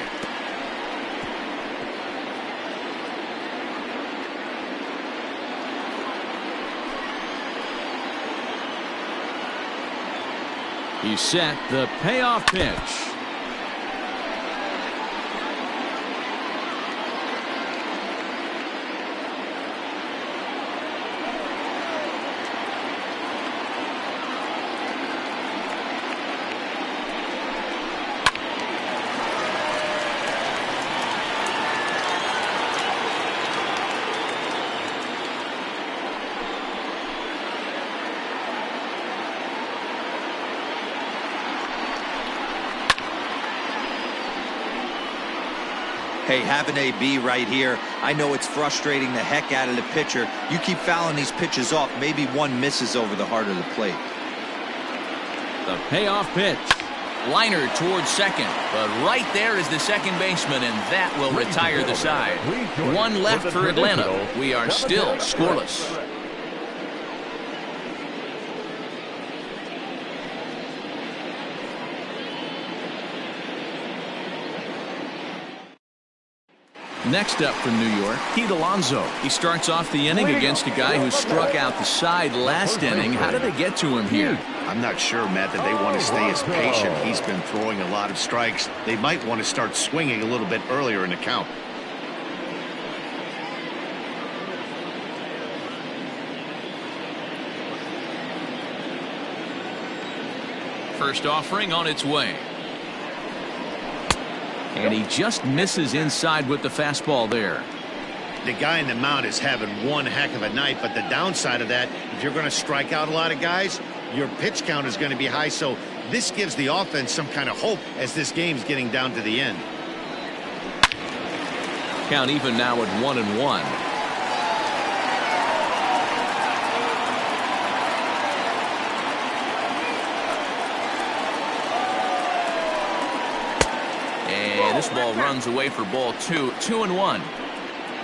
He's set the payoff pitch. Hey, have an AB right here. I know it's frustrating the heck out of the pitcher. You keep fouling these pitches off, maybe one misses over the heart of the plate. The payoff pitch. Liner towards second, but right there is the second baseman, and that will retire the side. One left for Atlanta. We are still scoreless. Next up from New York, Pete Alonso. He starts off the inning against a guy who struck out the side last inning. How did they get to him here? I'm not sure, Matt, that they want to stay as patient. He's been throwing a lot of strikes. They might want to start swinging a little bit earlier in the count. First offering on its way. And he just misses inside with the fastball there. The guy in the mound is having one heck of a night, but the downside of that, if you're going to strike out a lot of guys, your pitch count is going to be high. So this gives the offense some kind of hope as this game's getting down to the end. Count even now at 1-1. This ball runs away for ball 2. 2-1.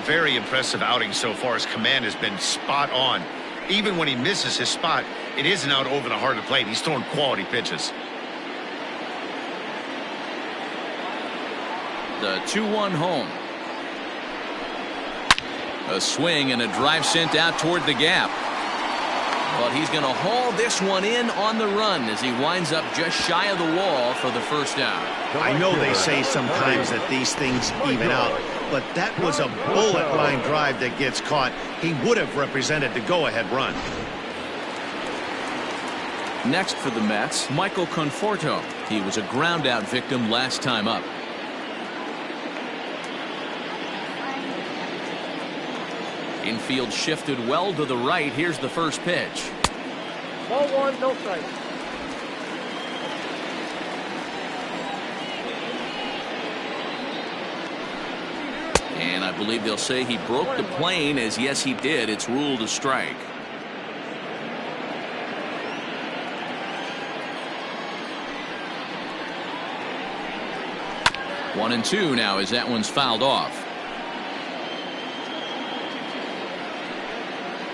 Very impressive outing so far. His command has been spot on. Even when he misses his spot, it isn't out over the heart of the plate. He's throwing quality pitches. The 2-1 home. A swing and a drive sent out toward the gap. But he's going to haul this one in on the run as he winds up just shy of the wall for the first out. I know they say sometimes that these things even out, but that was a bullet line drive that gets caught. He would have represented the go-ahead run. Next for the Mets, Michael Conforto. He was a ground-out victim last time up. Infield shifted well to the right. Here's the first pitch. Ball 1, no strike. And I believe they'll say he broke the plane, as yes he did. It's ruled a strike. One and two now as that one's fouled off.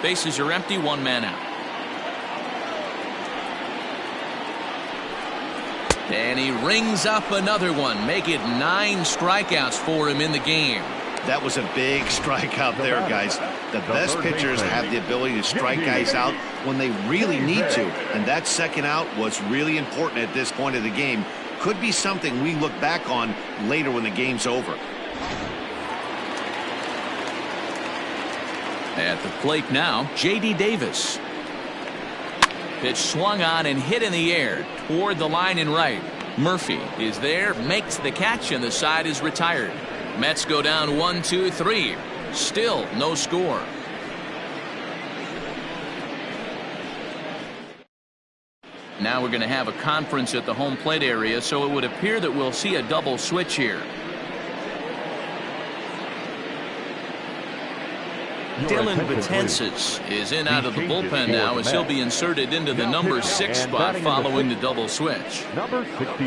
Bases are empty, one man out. And he rings up another one. Make it 9 strikeouts for him in the game. That was a big strikeout there, guys. The best pitchers have the ability to strike guys out when they really need to. And that second out was really important at this point of the game. Could be something we look back on later when the game's over. At the plate now, J.D. Davis. Pitch swung on and hit in the air toward the line and right. Murphy is there, makes the catch, and the side is retired. Mets go down 1-2-3. Still no score. Now we're going to have a conference at the home plate area, so it would appear that we'll see a double switch here. Dylan Betances is in out of the bullpen now as he'll be inserted into the number 6 spot following the double switch.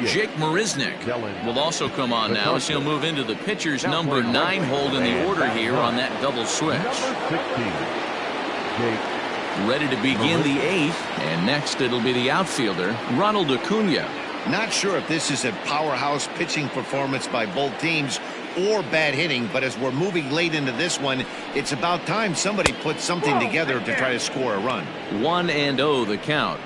Jake Marisnick will also come on now as he'll move into the pitcher's number 9 hold in the order here on that double switch. Ready to begin the 8th, and next it'll be the outfielder, Ronald Acuna. Not sure if this is a powerhouse pitching performance by both teams or bad hitting, but as we're moving late into this one, it's about time somebody puts something together to try to score a run. 1-0 the count.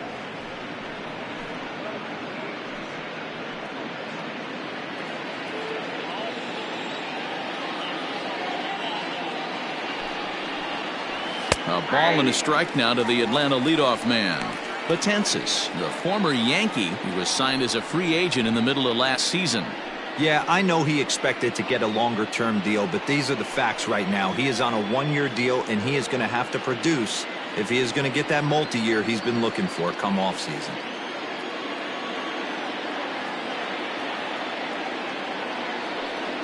A ball and a strike now to the Atlanta leadoff man. Betances, the former Yankee, who was signed as a free agent in the middle of last season. Yeah, I know he expected to get a longer-term deal, but these are the facts right now. He is on a one-year deal, and he is going to have to produce if he is going to get that multi-year he's been looking for come off-season.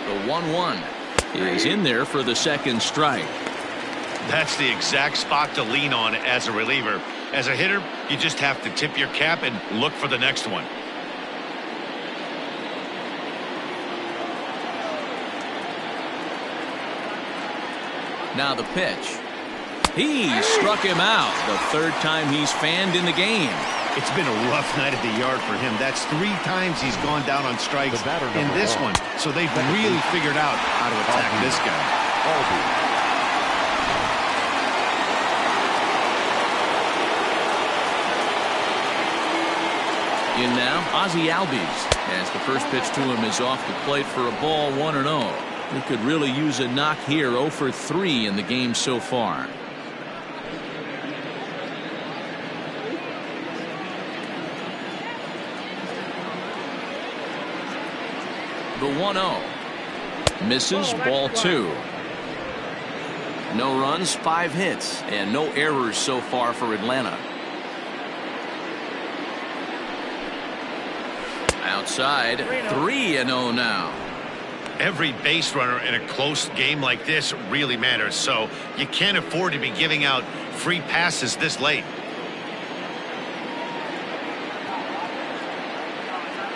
The 1-1 is in there for the second strike. That's the exact spot to lean on as a reliever. As a hitter, you just have to tip your cap and look for the next one. Now the pitch. He struck him out. The third time he's fanned in the game. It's been a rough night at the yard for him. That's 3 times he's gone down on strikes in this one. So they've really figured out how to attack this guy. In now, Ozzie Albies, as the first pitch to him is off the plate for a ball, 1-0. He could really use a knock here. 0 for 3 in the game so far. The 1-0 misses, ball 2. No runs, 5 hits, and no errors so far for Atlanta. Outside, 3-0 now. Every base runner in a close game like this really matters, so you can't afford to be giving out free passes this late.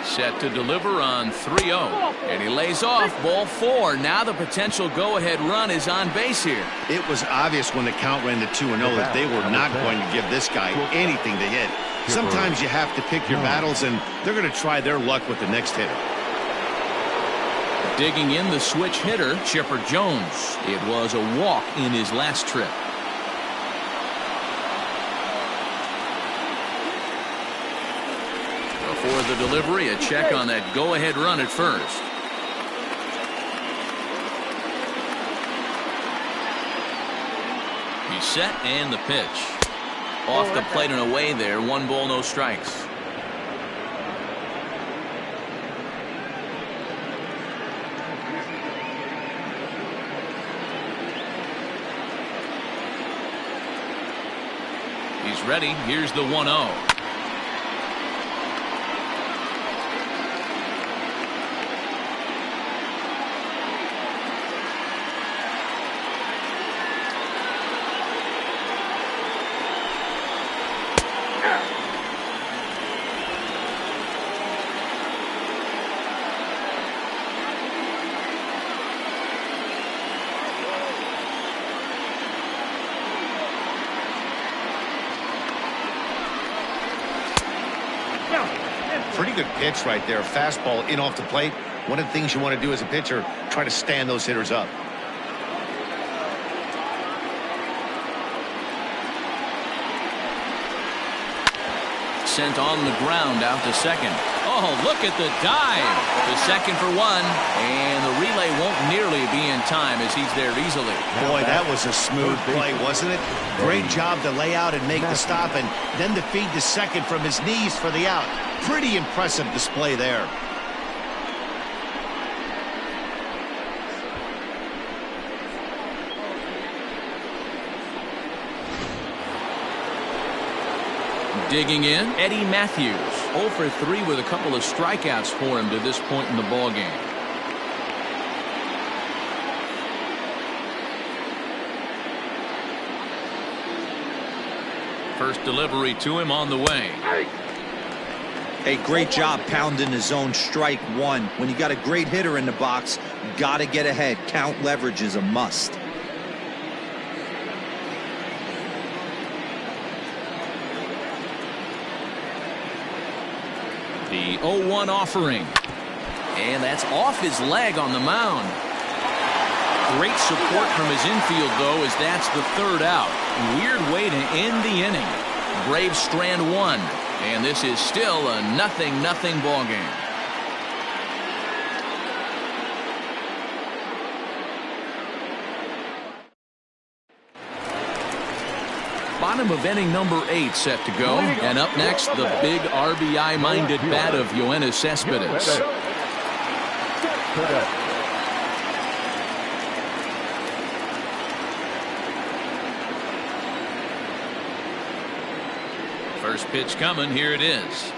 Set to deliver on 3-0, and he lays off, ball 4. Now the potential go-ahead run is on base here. It was obvious when the count ran to 2-0 that they were not going to give this guy anything to hit. Sometimes you have to pick your battles, and they're going to try their luck with the next hitter. Digging in the switch hitter, Chipper Jones. It was a walk in his last trip. Before the delivery, a check on that go-ahead run at first. He's set, and the pitch. Off the plate and away there. 1 ball, no strikes. He's ready. Here's the 1-0. Pretty good pitch right there. Fastball in off the plate. One of the things you want to do as a pitcher, try to stand those hitters up. sent on the ground out to second. Oh, look at the dive. The second for one, and the relay won't nearly be in time as he's there easily. Boy, that was a smooth play, wasn't it? Great job to lay out and make the stop, and then to feed the second from his knees for the out. Pretty impressive display there. Digging in, Eddie Matthews. 0 for 3 with a couple of strikeouts for him to this point in the ballgame. First delivery to him on the way. Hey, great job pounding his own strike one. When you got a great hitter in the box, got to get ahead. Count leverage is a must. The 0-1 offering. And that's off his leg on the mound. Great support from his infield, though, as that's the third out. Weird way to end the inning. Braves strand one. And this is still a 0-0 ball game. Bottom of inning number 8 set to go. And up next, the big RBI-minded bat of Yoenis Cespedes. First pitch coming. Here it is.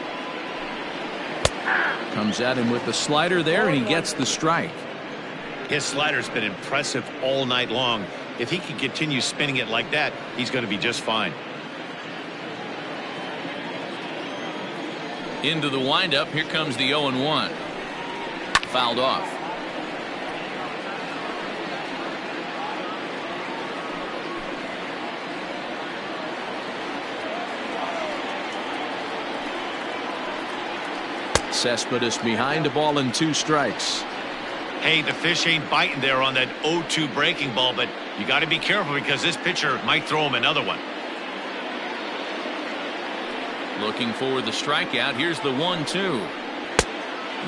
Comes at him with the slider there, and he gets the strike. His slider's been impressive all night long. If he can continue spinning it like that, he's going to be just fine. Into the windup. Here comes the 0-1. Fouled off. Cespedes behind, a ball and 2 strikes. Hey, the fish ain't biting there on that 0-2 breaking ball, but you got to be careful because this pitcher might throw him another one. Looking for the strikeout. Here's the 1-2.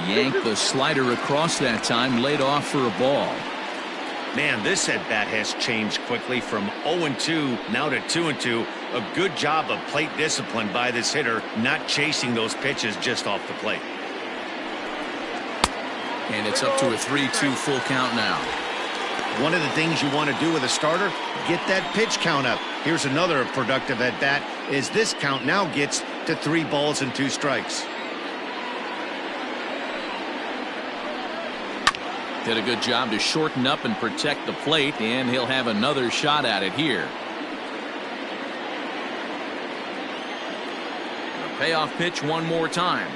Yanked the slider across that time, laid off for a ball. Man, this at bat has changed quickly from 0-2 now to 2-2. A good job of plate discipline by this hitter, not chasing those pitches just off the plate. And it's up to a 3-2 full count now. One of the things you want to do with a starter, get that pitch count up. Here's another productive at bat, as this count now gets to 3 balls and 2 strikes. Did a good job to shorten up and protect the plate, and he'll have another shot at it here. The payoff pitch one more time.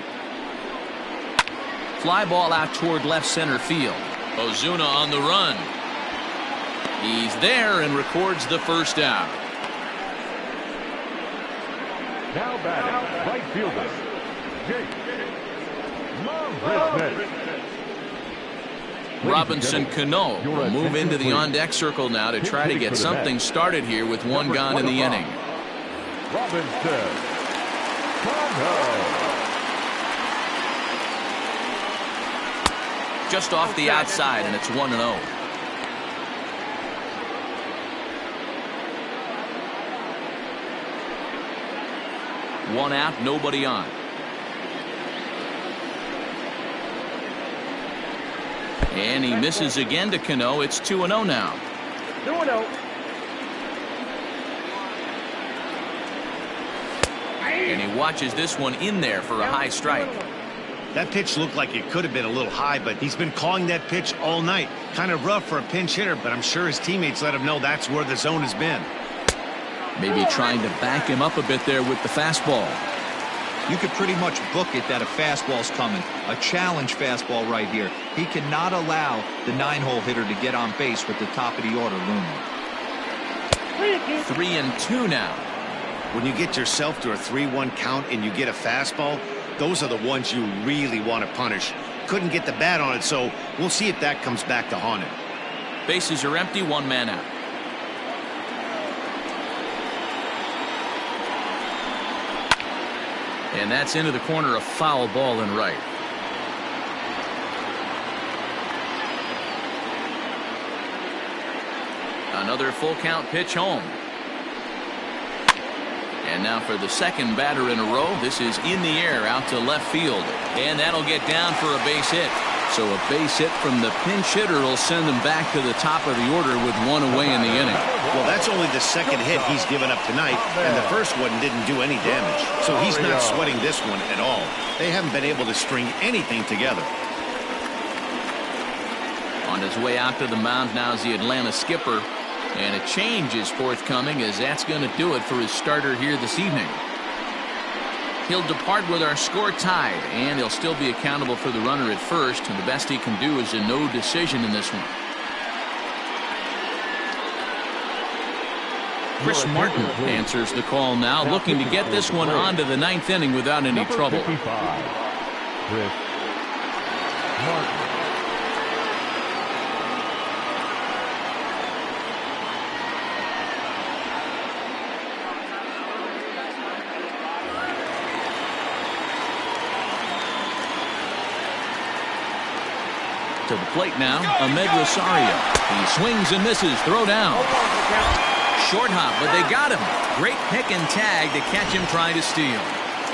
Fly ball out toward left center field. Ozuna on the run. He's there and records the first out. Now batting, right fielder, Jake Robinson Cano will move into the on-deck circle now to try to get something started here with one gone in the inning. Robinson Cano. Just off the outside, and it's 1-0. One out, nobody on. And he misses again to Cano. It's 2-0 now. 2-0. And he watches this one in there for a high strike. That pitch looked like it could have been a little high, but he's been calling that pitch all night. Kind of rough for a pinch hitter, but I'm sure his teammates let him know that's where the zone has been. Maybe trying to back him up a bit there with the fastball. You could pretty much book it that a fastball's coming. A challenge fastball right here. He cannot allow the 9-hole hitter to get on base with the top of the order looming. 3-2 now. When you get yourself to a 3-1 count and you get a fastball, those are the ones you really want to punish. Couldn't get the bat on it, so we'll see if that comes back to haunt him. Bases are empty, 1 man out. And that's into the corner, a foul ball and right. Another full count pitch home. And now for the second batter in a row. This is in the air out to left field. And that'll get down for a base hit. So a base hit from the pinch hitter will send them back to the top of the order with one away in the inning. Well, that's only the second hit he's given up tonight, and the first one didn't do any damage. So he's not sweating this one at all. They haven't been able to string anything together. On his way out to the mound now is the Atlanta skipper. And a change is forthcoming, as that's going to do it for his starter here this evening. He'll depart with our score tied, and he'll still be accountable for the runner at first, and the best he can do is a no decision in this one. Chris Martin answers the call now, looking to get this one on to the ninth inning without any trouble. 55, Chris Martin. To the plate now, Ahmed Rosario. He swings and misses. Throw down. Short hop, but they got him. Great pick and tag to catch him trying to steal.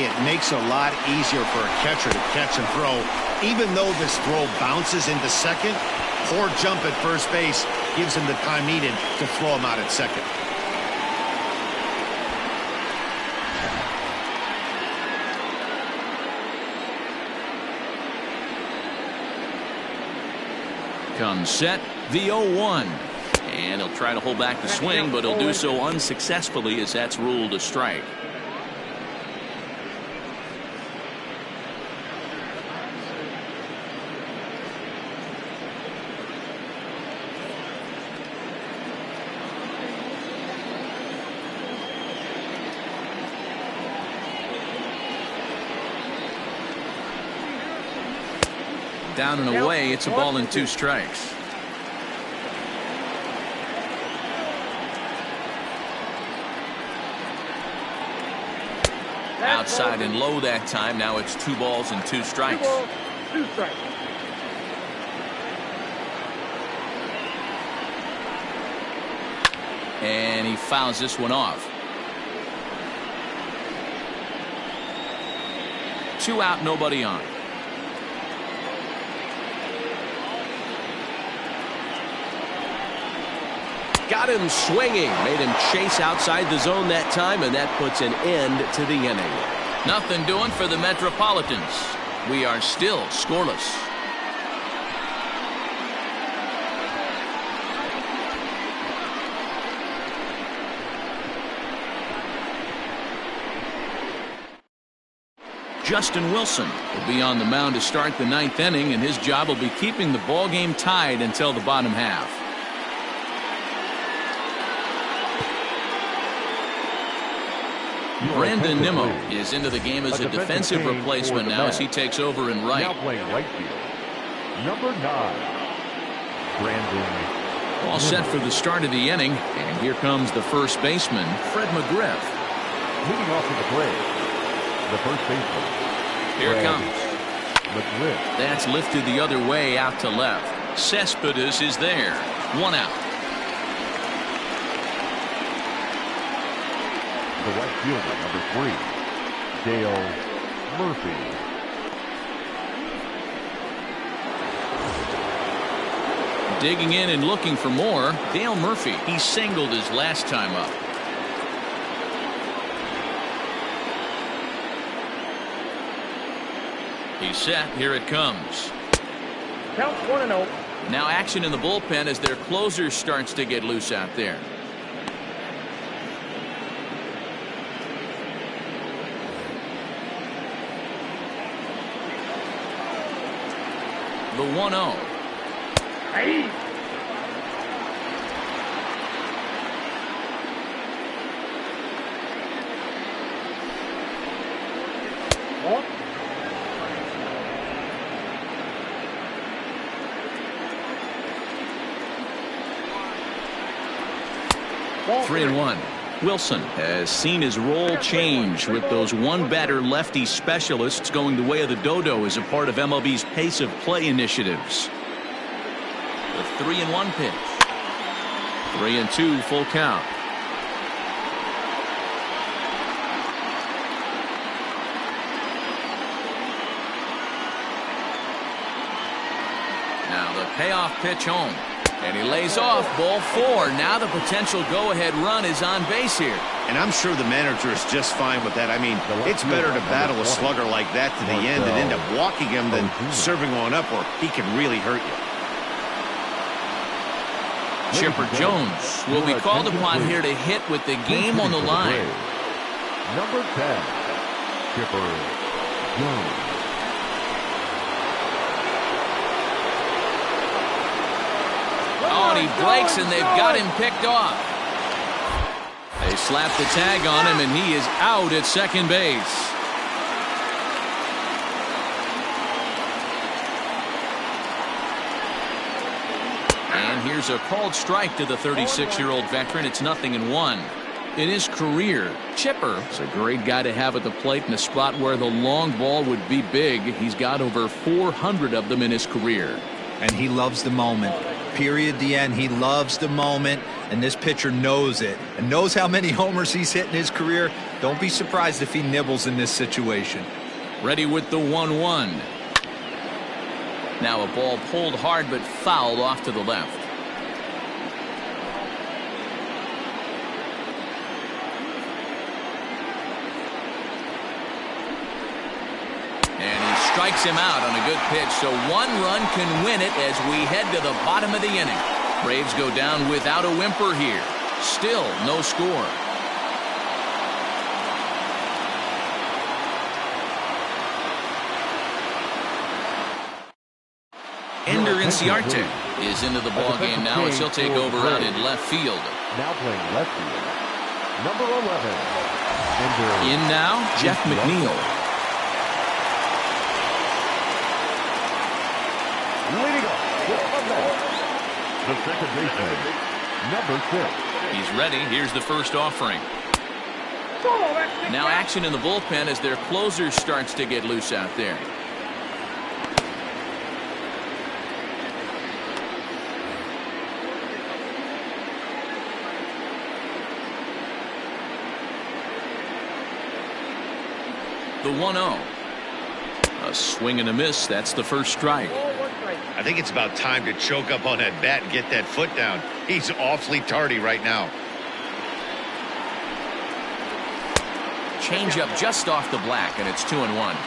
It makes a lot easier for a catcher to catch and throw. Even though this throw bounces into second, poor jump at first base gives him the time needed to throw him out at second. Comes set, the 0-1. And he'll try to hold back the swing, but he'll do so unsuccessfully as that's ruled a strike. Down and away, it's a ball and 2 strikes. Outside and low that time. Now it's 2 balls and 2 strikes. 2 balls, 2 strikes. And he fouls this one off. 2 out, nobody on. Got him swinging, made him chase outside the zone that time, and that puts an end to the inning. Nothing doing for the Metropolitans. We are still scoreless. Justin Wilson will be on the mound to start the 9th inning, and his job will be keeping the ball game tied until the bottom half. Brandon Nimmo is into the game as a defensive replacement now as he takes over in right. Now playing right field, number 9, Brandon. All set for the start of the inning, and here comes the first baseman, Fred McGriff. Leading off to the plate, the first baseman. Here it comes. McGriff. That's lifted the other way out to left. Cespedes is there. 1 out. The right fielder, number 3, Dale Murphy. Digging in and looking for more, Dale Murphy. He singled his last time up. He's set. Here it comes. Count 1-0. Now action in the bullpen as their closer starts to get loose out there. The 1-0. Hey. What? 3-1. Wilson has seen his role change with those one-batter lefty specialists going the way of the dodo as a part of MLB's pace of play initiatives. The 3-1 pitch. 3-2 full count. Now the payoff pitch home. And he lays off ball 4. Now the potential go-ahead run is on base here. And I'm sure the manager is just fine with that. I mean, it's better to battle a slugger like that to the end and end up walking him than serving on up where he can really hurt you. Chipper Jones will be called upon here to hit with the game on the line. Number 10, Chipper Jones. Oh, and he breaks, and they've got him picked off. They slap the tag on him, and he is out at second base. And here's a called strike to the 36-year-old veteran. It's 0-1. In his career, Chipper is a great guy to have at the plate in a spot where the long ball would be big. He's got over 400 of them in his career. And he loves the moment. Period. The end. He loves the moment, and this pitcher knows it and knows how many homers he's hit in his career. Don't be surprised if he nibbles in this situation. Ready with the 1-1. Now a ball pulled hard but fouled off to the left. And he strikes him out on a good pitch, so one run can win it as we head to the bottom of the inning. Braves go down without a whimper here. Still no score. Ender Inciarte is into the ball game now as he'll take over out in left field. Now playing left field, number 11, Ender. In now, Jeff McNeil. Leading up for the bat, the second baseman, number 6. He's ready. Here's the first offering. Now action in the bullpen as their closer starts to get loose out there. The 1-0. A swing and a miss. That's the first strike. I think it's about time to choke up on that bat and get that foot down. He's awfully tardy right now. Change up just off the black, and it's 2-1.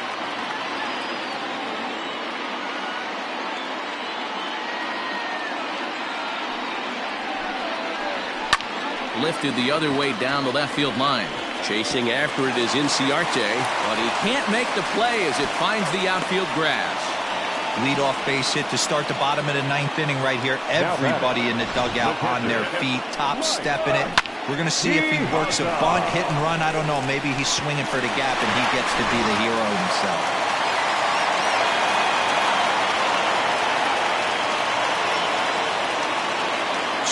Lifted the other way down the left field line. Chasing after it is Inciarte, but he can't make the play as it finds the outfield grass. Leadoff base hit to start the bottom of the 9th inning right here. Everybody in the dugout on their feet, top stepping it. We're going to see if he works a bunt, hit and run. I don't know. Maybe he's swinging for the gap and he gets to be the hero himself.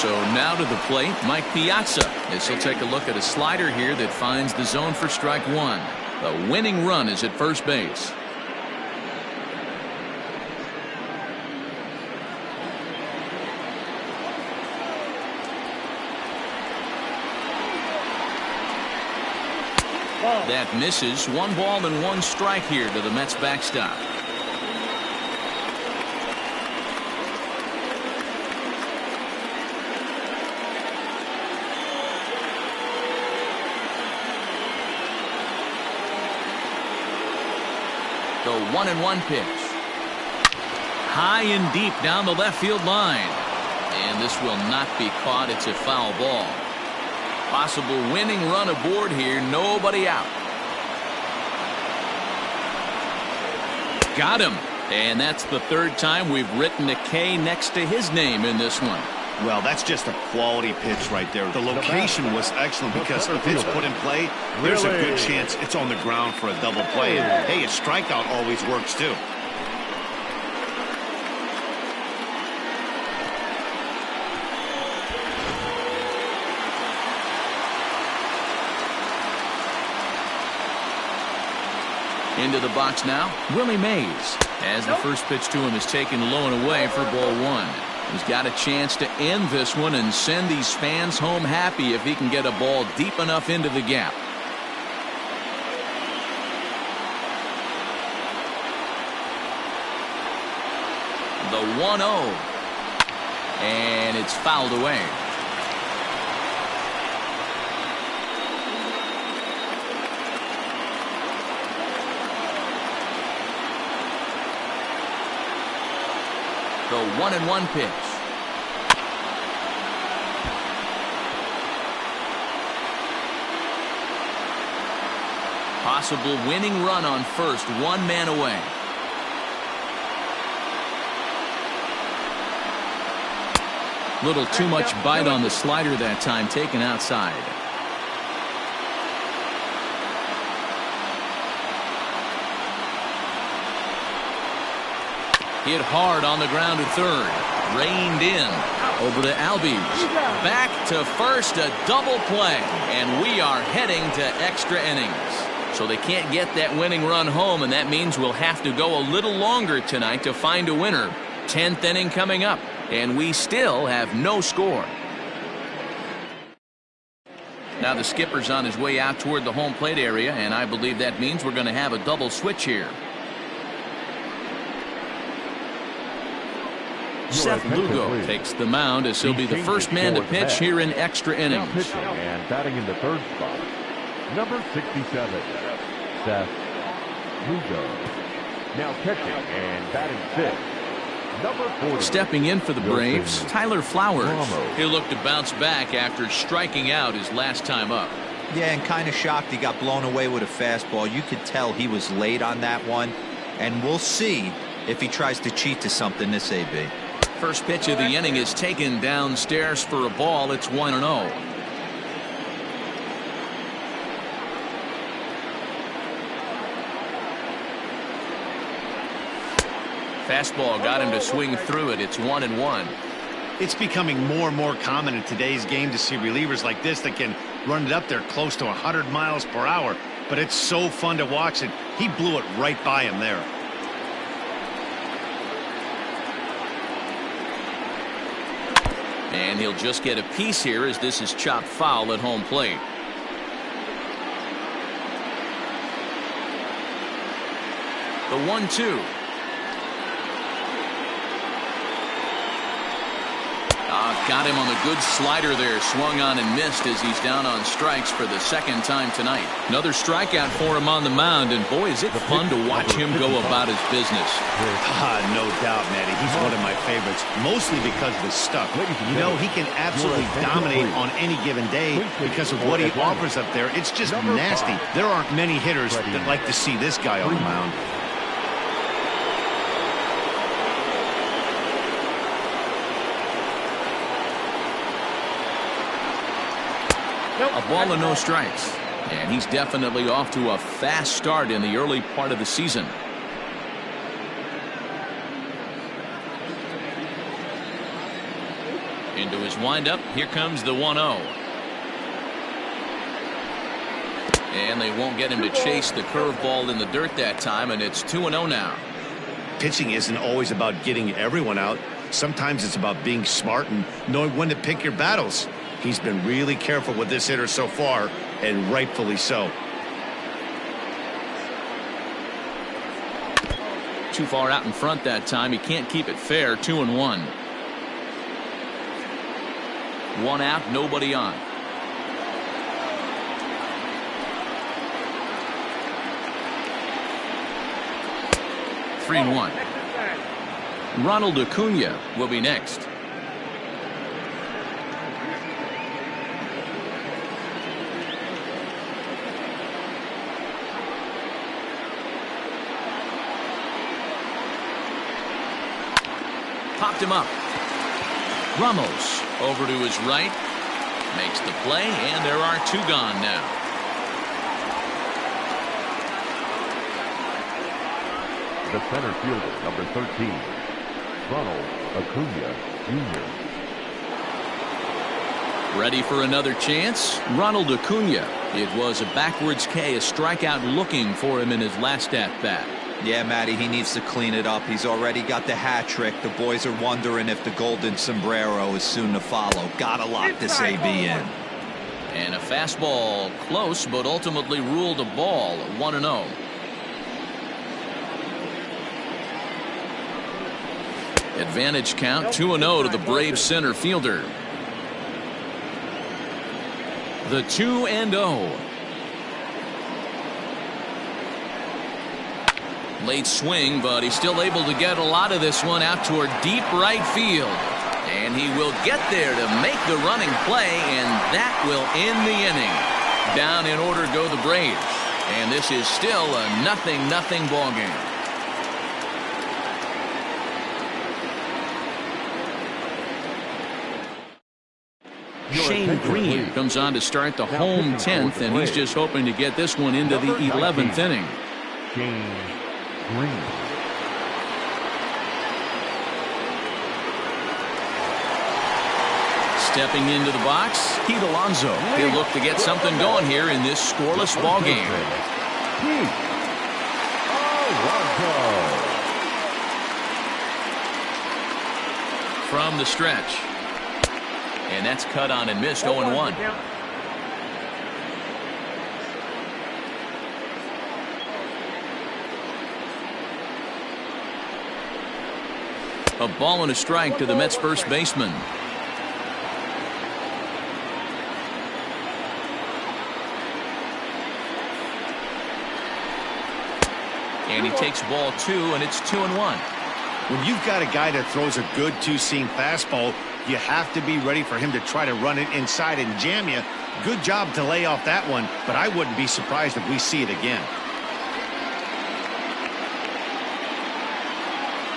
So now to the plate, Mike Piazza, as he'll take a look at a slider here that finds the zone for strike 1. The winning run is at first base. That misses. 1 ball and 1 strike here to the Mets backstop. The 1-1 pitch. High and deep down the left field line. And this will not be caught. It's a foul ball. Possible winning run aboard here. Nobody out. Got him. And that's the 3rd time we've written a K next to his name in this one. Well, that's just a quality pitch right there. The location was excellent because if it's put in play, there's a good chance it's on the ground for a double play. And, hey, a strikeout always works, too. Into the box now, Willie Mays, as the first pitch to him is taken low and away for ball one. He's got a chance to end this one and send these fans home happy if he can get a ball deep enough into the gap. The 1-0, and it's fouled away. The 1-1 pitch. Possible winning run on first, one man away. Little too much bite on the slider that time, taken outside. Hit hard on the ground to third. Reined in. Over to Albies. Back to first, a double play. And we are heading to extra innings. So they can't get that winning run home, and that means we'll have to go a little longer tonight to find a winner. 10th inning coming up, and we still have no score. Now the skipper's on his way out toward the home plate area, and I believe that means we're going to have a double switch here. Seth Lugo takes the mound as he'll be the first man to pitch here in extra innings. Now pitching and batting in the third spot, number 67, Seth Lugo. Now pitching and batting fifth, number 40. Stepping in for the Braves, Tyler Flowers. He'll look to bounce back after striking out his last time up. Yeah, and kind of shocked he got blown away with a fastball. You could tell he was late on that one, and we'll see if he tries to cheat to something this AB. First pitch of the inning is taken downstairs for a ball. It's 1-0. Fastball got him to swing through it. It's 1-1. It's becoming more and more common in today's game to see relievers like this that can run it up there close to 100 miles per hour. But it's so fun to watch it. He blew it right by him there. And he'll just get a piece here as this is chopped foul at home plate. The 1-2. Got him on the good slider there. Swung on and missed as he's down on strikes for the second time tonight. Another strikeout for him on the mound, and boy, is it fun to watch him go about his business. No doubt, Matty. He's one of my favorites, mostly because of his stuff. You know, he can absolutely dominate on any given day because of what he offers up there. It's just nasty. There aren't many hitters that like to see this guy on the mound. A ball and no strikes. And he's definitely off to a fast start in the early part of the season. Into his windup. Here comes the 1-0. And they won't get him to chase the curveball in the dirt that time, and it's 2-0 now. Pitching isn't always about getting everyone out. Sometimes it's about being smart and knowing when to pick your battles. He's been really careful with this hitter so far, and rightfully so. Too far out in front that time. He can't keep it fair. 2-1. One out, nobody on. Three and 1. Ronald Acuna will be next. Popped him up. Ramos over to his right. Makes the play, and there are two gone now. The center fielder, number 13, Ronald Acuna Jr. Ready for another chance? Ronald Acuna It was a backwards K, a strikeout looking for him in his last at-bat. Yeah, Matty, he needs to clean it up. He's already got the hat trick. The boys are wondering if the golden sombrero is soon to follow. Gotta lock this AB in. And a fastball close, but ultimately ruled a ball, 1-0. Advantage count, 2-0 to the Braves center fielder. The 2-0. Late swing, but he's still able to get a lot of this one out toward deep right field. And he will get there to make the running play, and that will end the inning. Down in order go the Braves. And this is still a 0-0 ball game. Shane Green comes on to start the home 10th, and he's just hoping to get this one into the 11th inning. Shane Green. Stepping into the box, Pete Alonso. He'll look to get something going here in this scoreless ball game. Pete Alonso. From the stretch. And that's cut on and missed, 0-1. A ball and a strike to the Mets first baseman. And he takes ball 2, and it's 2-1. When you've got a guy that throws a good two-seam fastball, you have to be ready for him to try to run it inside and jam you. Good job to lay off that one, but I wouldn't be surprised if we see it again.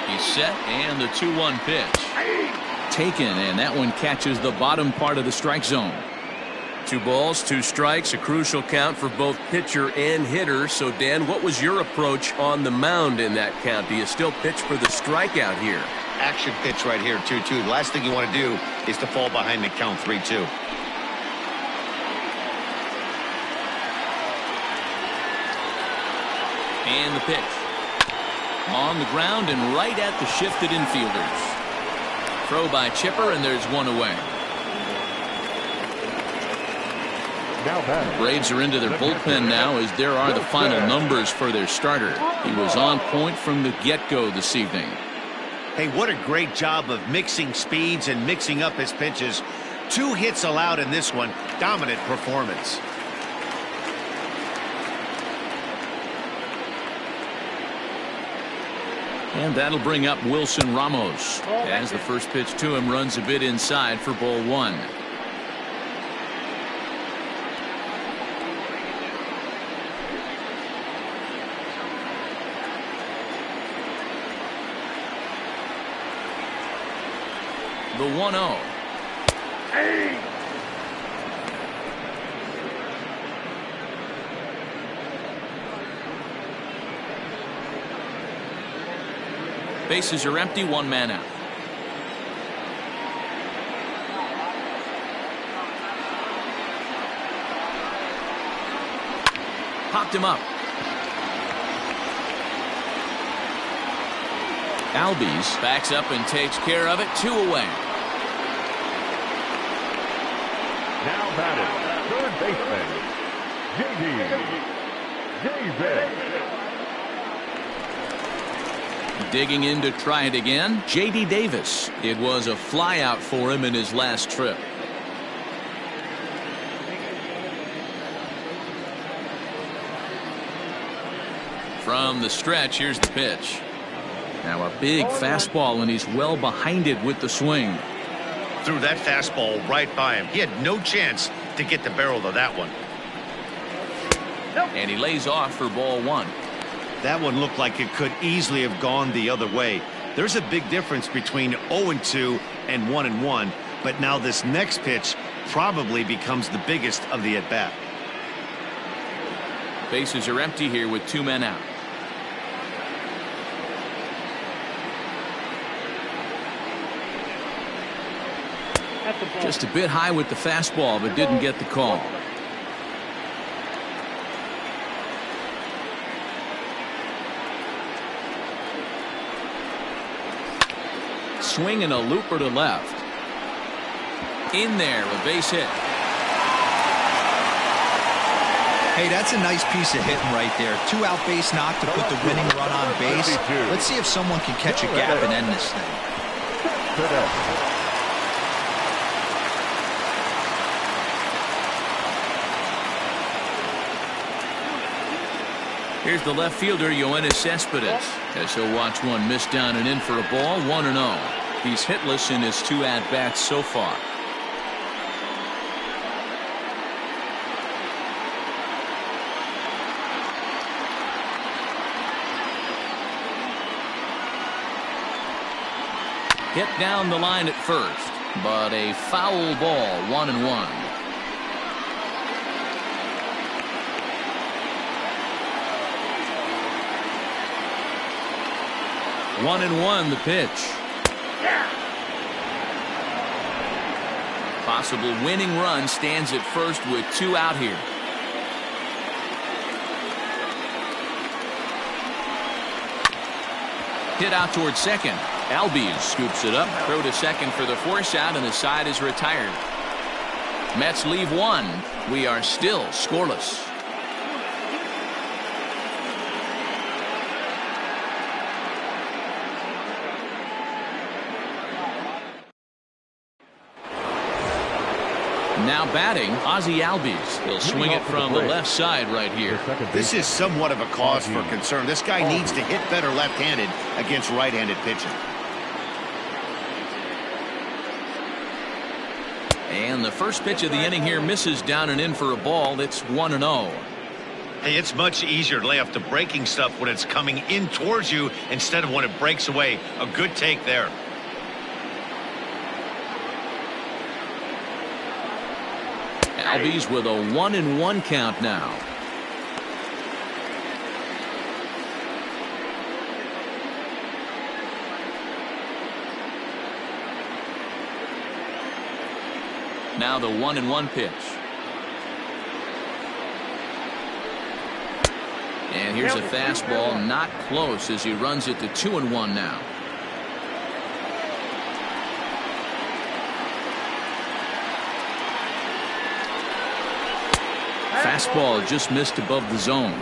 He's set, and the 2-1 pitch. Taken, and that one catches the bottom part of the strike zone. 2 balls, 2 strikes, a crucial count for both pitcher and hitter. So, Dan, what was your approach on the mound in that count? Do you still pitch for the strikeout here? Action pitch right here, 2-2. The last thing you want to do is to fall behind the count 3-2. And the pitch. On the ground and right at the shifted infielders. Throw by Chipper, and there's one away. The Braves are into their bullpen now, as there are the final numbers for their starter. He was on point from the get-go this evening. Hey, what a great job of mixing speeds and mixing up his pitches. 2 hits allowed in this one. Dominant performance. And that'll bring up Wilson Ramos, as the first pitch to him runs a bit inside for ball 1. The 1-0. Bases are empty, 1 man out. Popped him up. Albies backs up and takes care of it. 2 away. Now batting, third baseman, J.D. Davis. Digging in to try it again, J.D. Davis. It was a flyout for him in his last trip. From the stretch, here's the pitch. Now a big fastball, and he's well behind it with the swing. Threw that fastball right by him. He had no chance to get the barrel of that one. And he lays off for ball 1. That one looked like it could easily have gone the other way. There's a big difference between 0-2 and 1-1, but now this next pitch probably becomes the biggest of the at-bat. Bases are empty here with 2 men out. Just a bit high with the fastball, but didn't get the call. swing and a looper to left. In there, a base hit. Hey, that's a nice piece of hitting right there. 2-out base knock to put the winning run on base. Let's see if someone can catch a gap and end this thing. Here's the left fielder, Yoenis Cespedes, as he'll watch one miss down and in for a ball, 1-0. He's hitless in his 2 at-bats so far. Hit down the line at first, but a foul ball, 1-1. One and one, the pitch. Possible winning run stands at first with 2 out here. Hit out towards second. Albies scoops it up, throw to second for the force out, and the side is retired. Mets leave 1. We are still scoreless. Now batting, Ozzie Albies. He'll swing it from the left side right here. This is somewhat of a cause for concern. This guy needs to hit better left-handed against right-handed pitching. And the first pitch of the inning here misses down and in for a ball. It's 1-0. Hey, it's much easier to lay off the breaking stuff when it's coming in towards you instead of when it breaks away. A good take there. Albies with a 1-1 count now. Now the 1-1 pitch. And here's a fastball, not close, as he runs it to 2-1 now. Fastball just missed above the zone.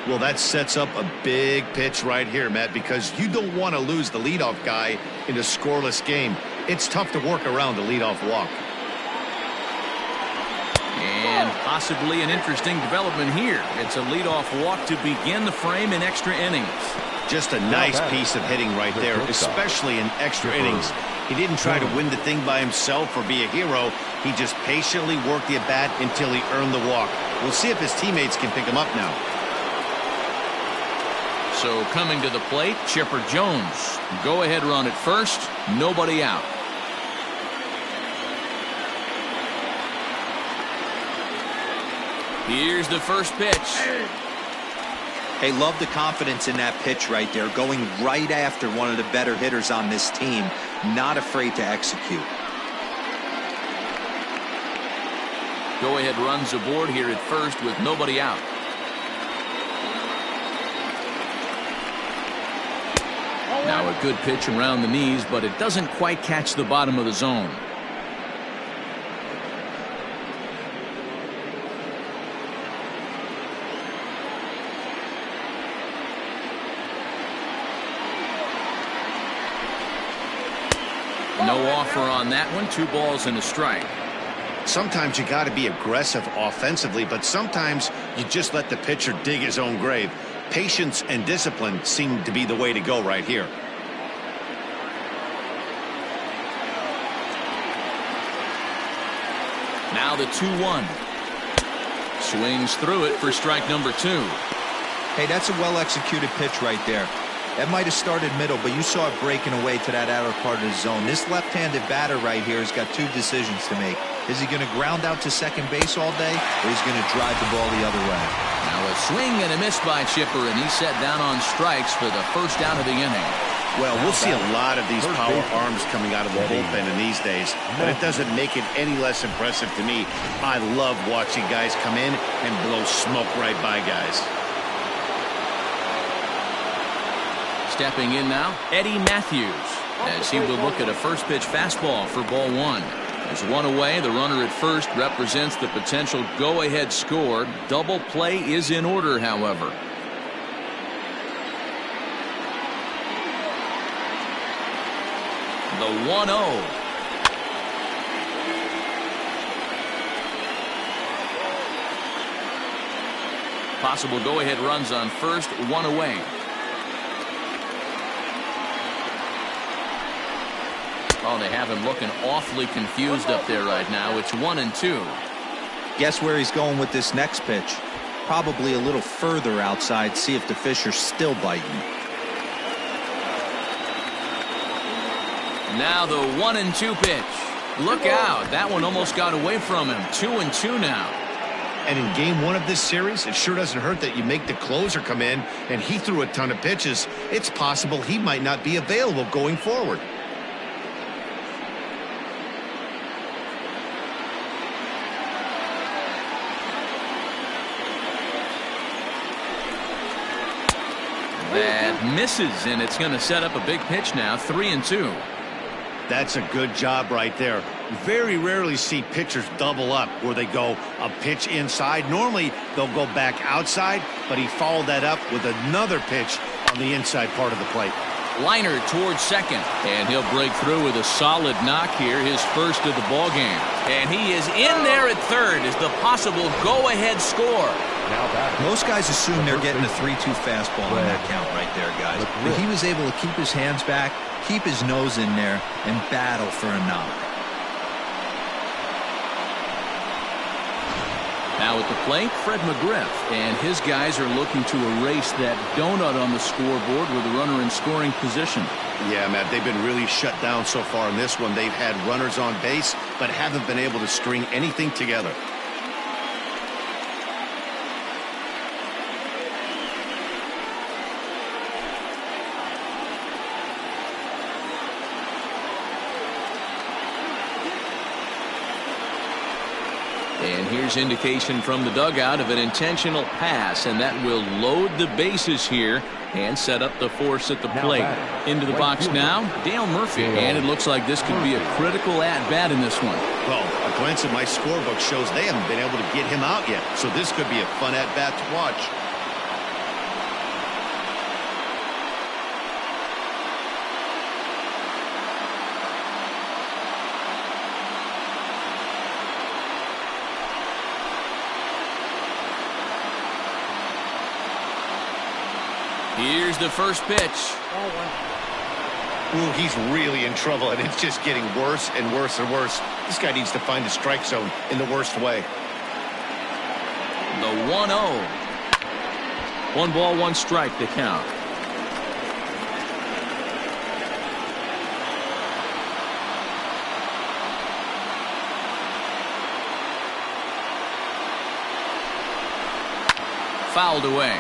Well, that sets up a big pitch right here, Matt, because you don't want to lose the leadoff guy in a scoreless game. It's tough to work around the leadoff walk. And possibly an interesting development here. It's a leadoff walk to begin the frame in extra innings. Just a nice piece of hitting right there, especially in extra innings. He didn't try to win the thing by himself or be a hero. He just patiently worked the at-bat until he earned the walk. We'll see if his teammates can pick him up now. So coming to the plate, Chipper Jones. Go-ahead run at first, nobody out. Here's the first pitch. Hey, love the confidence in that pitch right there, going right after one of the better hitters on this team, not afraid to execute. Go-ahead runs aboard here at first with nobody out. Now a good pitch around the knees, but it doesn't quite catch the bottom of the zone. No offer on that one. 2 balls and a strike. Sometimes you got to be aggressive offensively, but sometimes you just let the pitcher dig his own grave. Patience and discipline seem to be the way to go right here. Now the 2-1. Swings through it for strike number 2. Hey, that's a well-executed pitch right there. That might have started middle, but you saw it breaking away to that outer part of the zone. This left-handed batter right here has got 2 decisions to make. Is he going to ground out to second base all day, or he's going to drive the ball the other way? Now a swing and a miss by Chipper, and he's set down on strikes for the first out of the inning. Well, we'll see a lot of these power arms coming out of the bullpen in these days, but it doesn't make it any less impressive to me. I love watching guys come in and blow smoke right by guys. Stepping in now, Eddie Matthews. as he will look at a first pitch fastball for ball one. There's one away. The runner at first represents the potential go-ahead score. Double play is in order, however. The 1-0. Possible go-ahead runs on first, one away. Oh, they have him looking awfully confused up there right now. It's 1-2. Guess where he's going with this next pitch? Probably a little further outside, see if the fish are still biting. Now the 1-2 pitch. Look out. That one almost got away from him. 2-2 now. And in game one of this series, it sure doesn't hurt that you make the closer come in, and he threw a ton of pitches. It's possible he might not be available going forward. That misses, and it's going to set up a big pitch now. 3-2. That's a good job right there. Very rarely see pitchers double up where they go a pitch inside. Normally they'll go back outside, but he followed that up with another pitch on the inside part of the plate. Liner towards second, and he'll break through with a solid knock here, his first of the ball game. And he is in there at third as the possible go-ahead score. Most guys assume they're getting a 3-2 fastball on that count right there, guys. But he was able to keep his hands back, keep his nose in there, and battle for a knock. Now at the plate, Fred McGriff, and his guys are looking to erase that donut on the scoreboard with a runner in scoring position. Yeah, Matt, they've been really shut down so far in this one. They've had runners on base, but haven't been able to string anything together. And here's indication from the dugout of an intentional pass, and that will load the bases here and set up the force at the plate. Into the box now, Dale Murphy. And it looks like this could be a critical at-bat in this one. Well, a glance at my scorebook shows they haven't been able to get him out yet, so this could be a fun at-bat to watch. Here's the first pitch. Ooh, he's really in trouble, and it's just getting worse and worse and worse. This guy needs to find the strike zone in the worst way. The 1-0. 1 ball, 1 strike to count. Fouled away.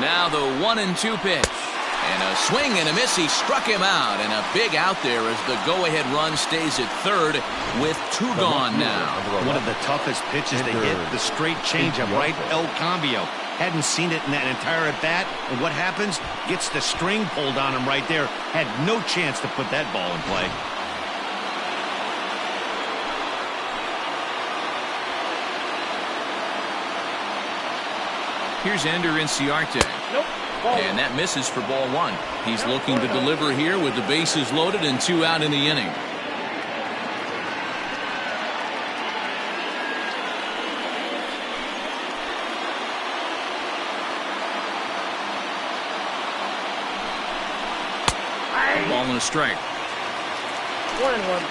Now the 1-2 pitch. And a swing and a miss. He struck him out. And a big out there as the go-ahead run stays at third with 2 gone now. One of the toughest pitches to hit, the straight changeup, right? El Cambio. Hadn't seen it in that entire at-bat. And what happens? Gets the string pulled on him right there. Had no chance to put that ball in play. Here's Ender Inciarte. Nope. And that misses for ball 1. He's looking to deliver here with the bases loaded and 2 out in the inning. Ball and a strike. 1-1.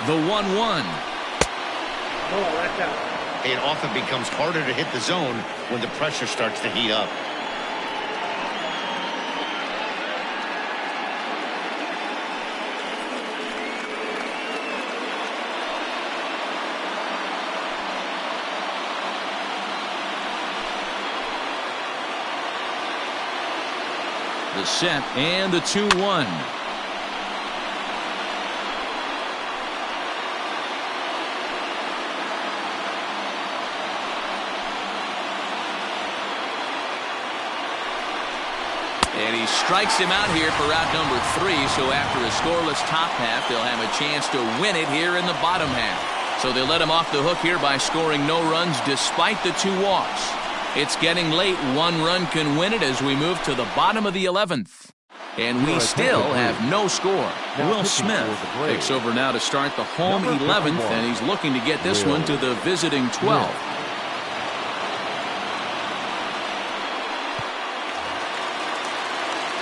The 1-1. Oh, that's out. It often becomes harder to hit the zone when the pressure starts to heat up. The set and the 2-1. And he strikes him out here for out number 3. So after a scoreless top half, they'll have a chance to win it here in the bottom half. So they let him off the hook here by scoring no runs despite the 2 walks. It's getting late. 1 run can win it as we move to the bottom of the 11th. And we still have no score. Will Smith takes over now to start the home 11th, and he's looking to get this one to the visiting 12th.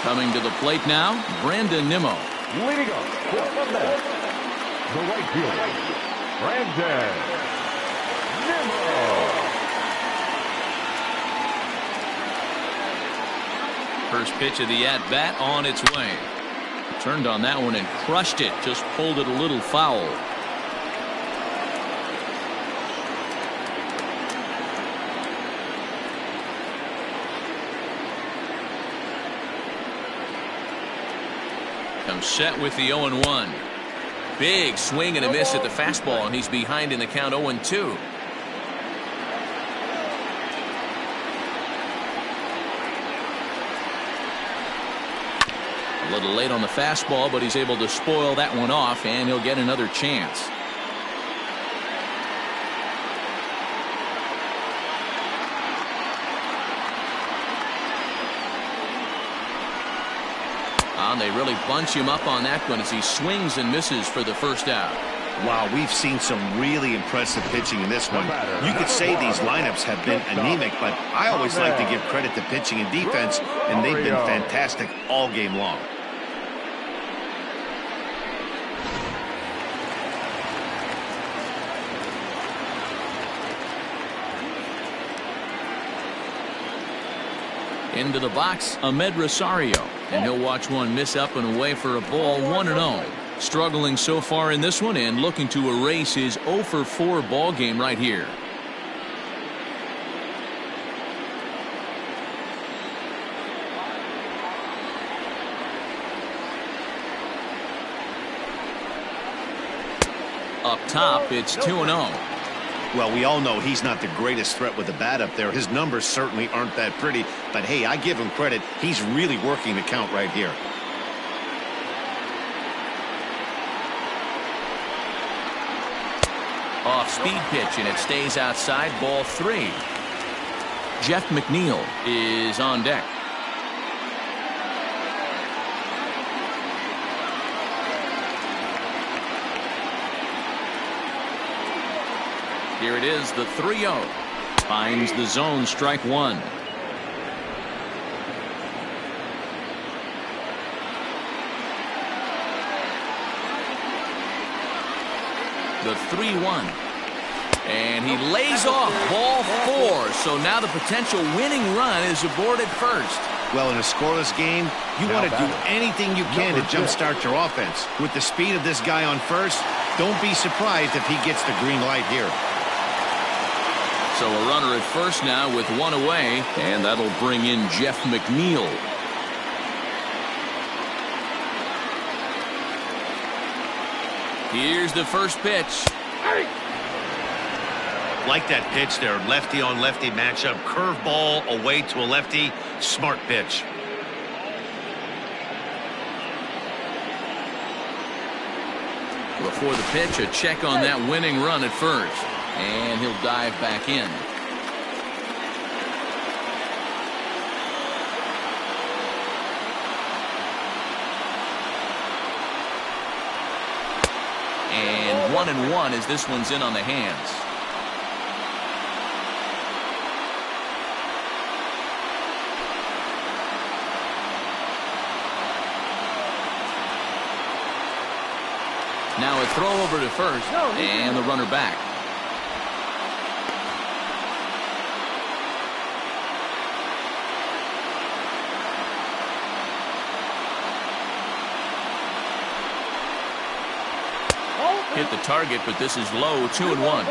Coming to the plate now, Brandon Nimmo. Leading up for the Mets, the right fielder, Brandon Nimmo. First pitch of the at-bat on its way. Turned on that one and crushed it. Just pulled it a little foul. Comes set with the 0-1. Big swing and a miss at the fastball, and he's behind in the count 0-2. A little late on the fastball, but he's able to spoil that one off, and he'll get another chance. They really bunch him up on that one as he swings and misses for the first out. Wow, we've seen some really impressive pitching in this one. You could say these lineups have been anemic, but I always like to give credit to pitching and defense, and they've been fantastic all game long. Into the box, Ahmed Rosario, and he'll watch one miss up and away for a ball. 1-0. Struggling so far in this one and looking to erase his 0-for-4 ball game right here. Up top, it's 2-0. Well, we all know he's not the greatest threat with the bat up there. His numbers certainly aren't that pretty. But, hey, I give him credit. He's really working the count right here. Off-speed pitch, and it stays outside. Ball 3. Jeff McNeil is on deck. Here it is, the 3-0. Finds the zone, strike 1. The 3-1. And he lays off ball 4. So now the potential winning run is aborted first. Well, in a scoreless game, you want to do anything you can to jumpstart your offense. With the speed of this guy on first, don't be surprised if he gets the green light here. So a runner at first now with 1 away, and that'll bring in Jeff McNeil. Here's the first pitch. Like that pitch there, lefty on lefty matchup, curveball away to a lefty, smart pitch. Before the pitch, a check on that winning run at first. And he'll dive back in. And 1-1 as this one's in on the hands. Now a throw over to first, and the runner back. Hit the target, but this is low. 2-1.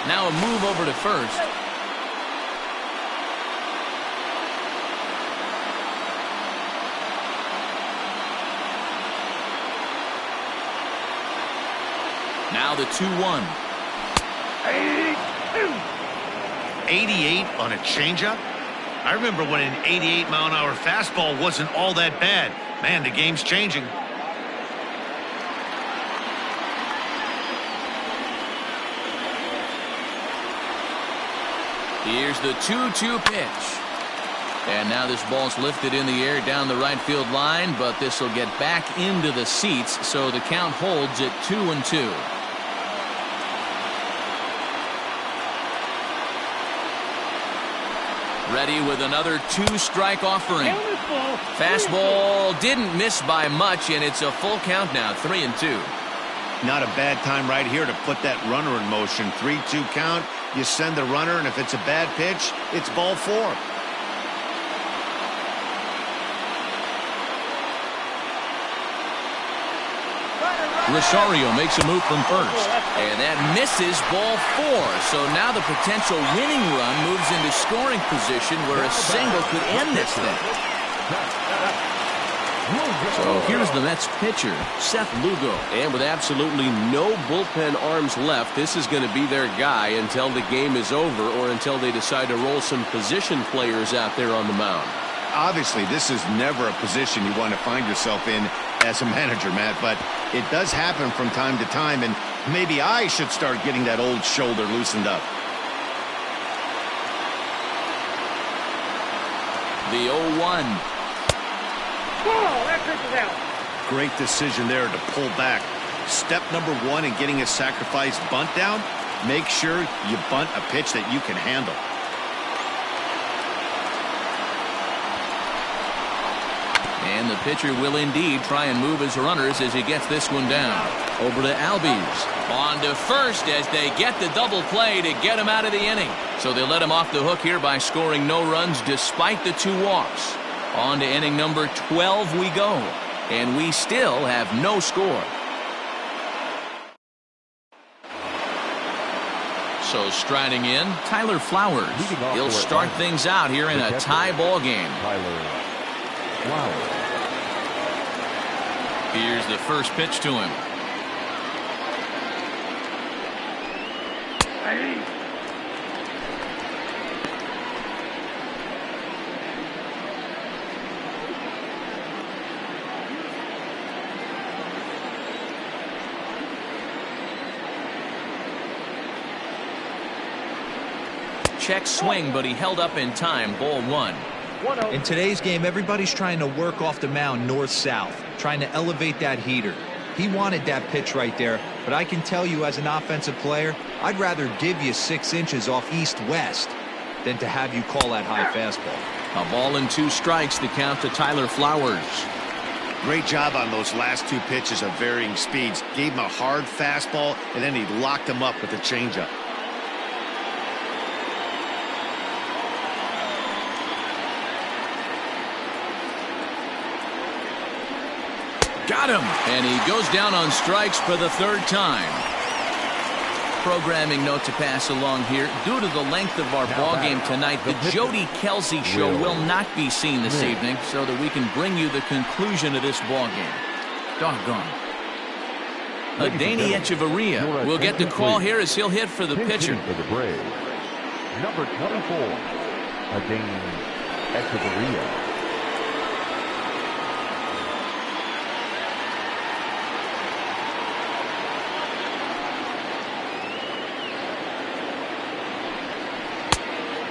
Now a move over to first. Now the 2-1. 88 on a changeup? I remember when an 88-mile-an-hour fastball wasn't all that bad. Man, the game's changing. Here's the 2-2 pitch. And now this ball's lifted in the air down the right field line, but this will get back into the seats, so the count holds at 2-2. Ready with another 2-strike offering. Fastball didn't miss by much, and it's a full count now, 3-2. Not a bad time right here to put that runner in motion. 3-2 count. You send the runner, and if it's a bad pitch, it's ball 4. Rosario makes a move from first, and that misses ball 4. So now the potential winning run moves into scoring position where a single could end this thing. So here's the Mets pitcher, Seth Lugo. And with absolutely no bullpen arms left, this is going to be their guy until the game is over or until they decide to roll some position players out there on the mound. Obviously, this is never a position you want to find yourself in as a manager, Matt, but it does happen from time to time, and maybe I should start getting that old shoulder loosened up. The 0-1. That pitch is out. Great decision there to pull back. Step number 1 in getting a sacrifice bunt down, make sure you bunt a pitch that you can handle. And the pitcher will indeed try and move his runners as he gets this one down. Over to Albies. On to first as they get the double play to get him out of the inning. So they let him off the hook here by scoring no runs despite the 2 walks. On to inning number 12 we go. And we still have no score. So striding in, Tyler Flowers. He'll start things out here in a tie ball game. Here's the first pitch to him. Check swing, but he held up in time. Ball 1. In today's game, everybody's trying to work off the mound north-south, trying to elevate that heater. He wanted that pitch right there, but I can tell you as an offensive player, I'd rather give you 6 inches off east-west than to have you call that high fastball. A ball and 2 strikes, the count to Tyler Flowers. Great job on those last 2 pitches of varying speeds. Gave him a hard fastball, and then he locked him up with a changeup. Got him! And he goes down on strikes for the 3rd time. Programming note to pass along here. Due to the length of our ball game tonight, the Jody Kelsey show will not be seen this evening so that we can bring you the conclusion of this ball game. Doggone. Adeiny Echeverria will get the call here as he'll hit for the pitcher. For the Braves, number 24, Adeiny Echeverria.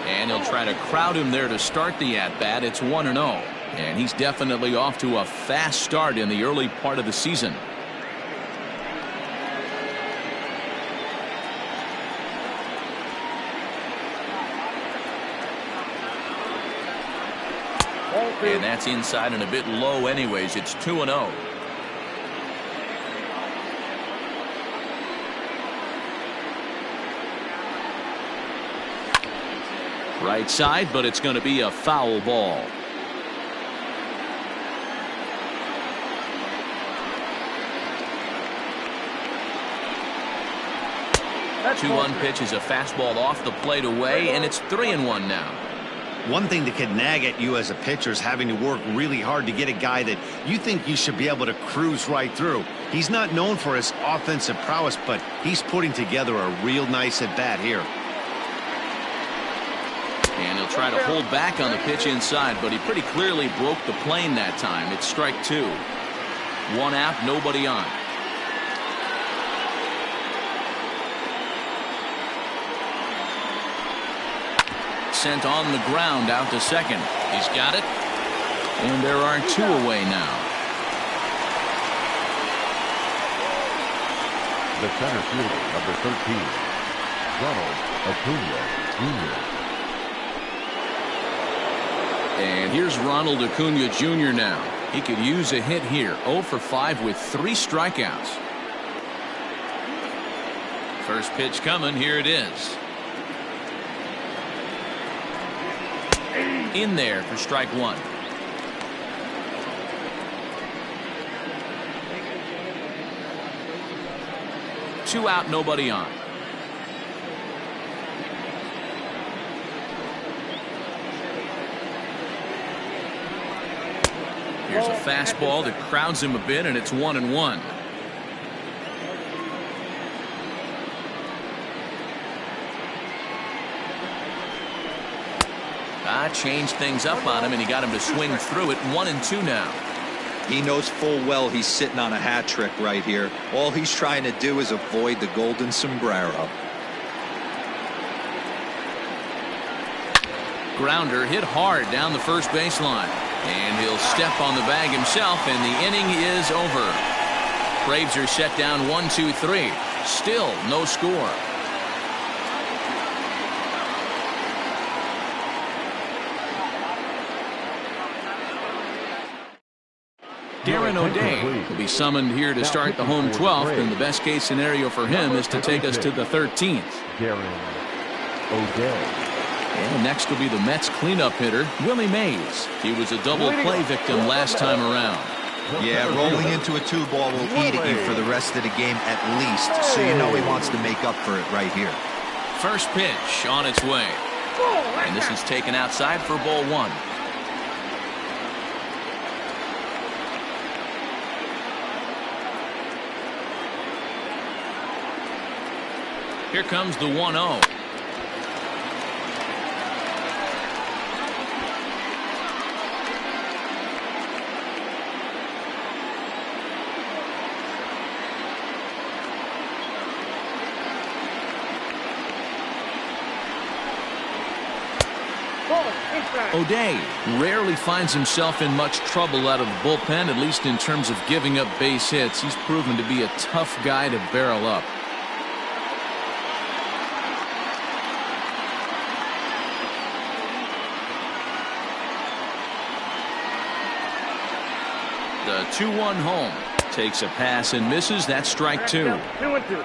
And he'll try to crowd him there to start the at-bat. It's 1-0. And he's definitely off to a fast start in the early part of the season. And that's inside and a bit low anyways. It's 2-0. Right side, but it's going to be a foul ball. 2-1 pitch is a fastball off the plate away, and it's 3-1 now. One thing that can nag at you as a pitcher is having to work really hard to get a guy that you think you should be able to cruise right through. He's not known for his offensive prowess, but he's putting together a real nice at-bat here. And he'll try to hold back on the pitch inside, but he pretty clearly broke the plane that time. It's strike 2. 1 out, nobody on. Sent on the ground out to second. He's got it. And there are 2 away now. The center fielder, number 13, Ronald Acuna Jr. And here's Ronald Acuna Jr. now. He could use a hit here. 0 for 5 with 3 strikeouts. First pitch coming. Here it is. In there for strike 1. Two out, nobody on. Here's a fastball that crowds him a bit, and it's 1-1. Changed things up on him, and he got him to swing through it. 1-2 now. He knows full well he's sitting on a hat trick right here. All he's trying to do is avoid the golden sombrero. Grounder hit hard down the first baseline, and he'll step on the bag himself, and the inning is over. Braves are set down 1-2-3. Still no score. Darren O'Day will be summoned here to start the home 12th, and the best case scenario for him is to take us to the 13th. Darren O'Day. And next will be the Mets cleanup hitter, Willie Mays. He was a double play victim last time around. Yeah, rolling into a 2-ball will eat at you for the rest of the game at least, so you know he wants to make up for it right here. First pitch on its way. And this is taken outside for ball 1. Here comes the 1-0. O'Day rarely finds himself in much trouble out of the bullpen, at least in terms of giving up base hits. He's proven to be a tough guy to barrel up. The 2-1 home. Takes a pass and misses. That's strike 2. 2-2.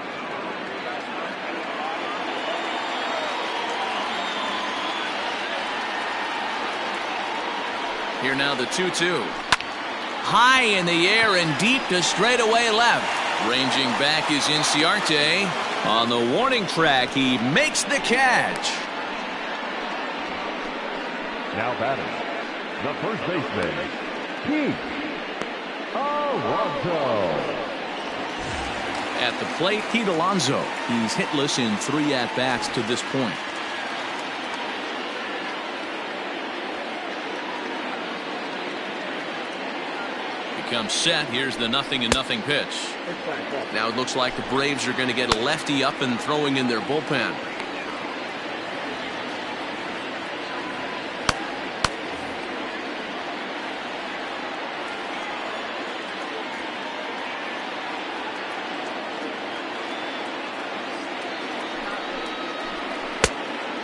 Here now the 2-2. High in the air and deep to straightaway left. Ranging back is Inciarte. On the warning track, he makes the catch. Now batting, the first baseman, Pete Alonso. At the plate, Pete Alonso. He's hitless in 3 at-bats to this point. Comes set. Here's the 0-0 pitch. Now it looks like the Braves are going to get a lefty up and throwing in their bullpen.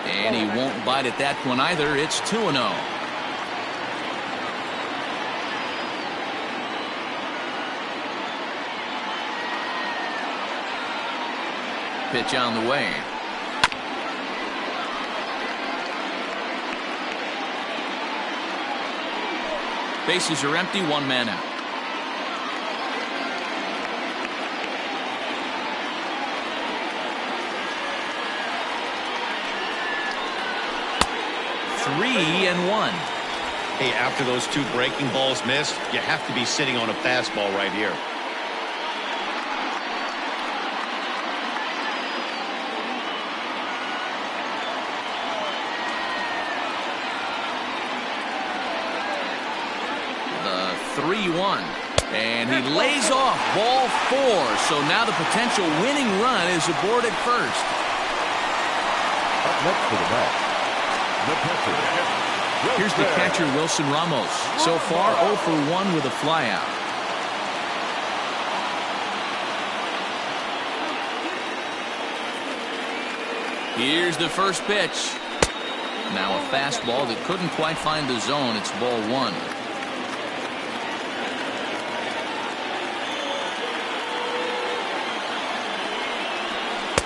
And he won't bite at that one either. It's 2-0. Pitch on the way. Bases are empty, 1 man out. 3-1. Hey, after those two breaking balls missed, you have to be sitting on a fastball right here. The 3-1. And he lays off ball 4. So now the potential winning run is aboard at first. Up next to the bat, the catcher. Here's the catcher, Wilson Ramos. So far, 0 for 1 with a flyout. Here's the first pitch. Now a fastball that couldn't quite find the zone. It's ball 1.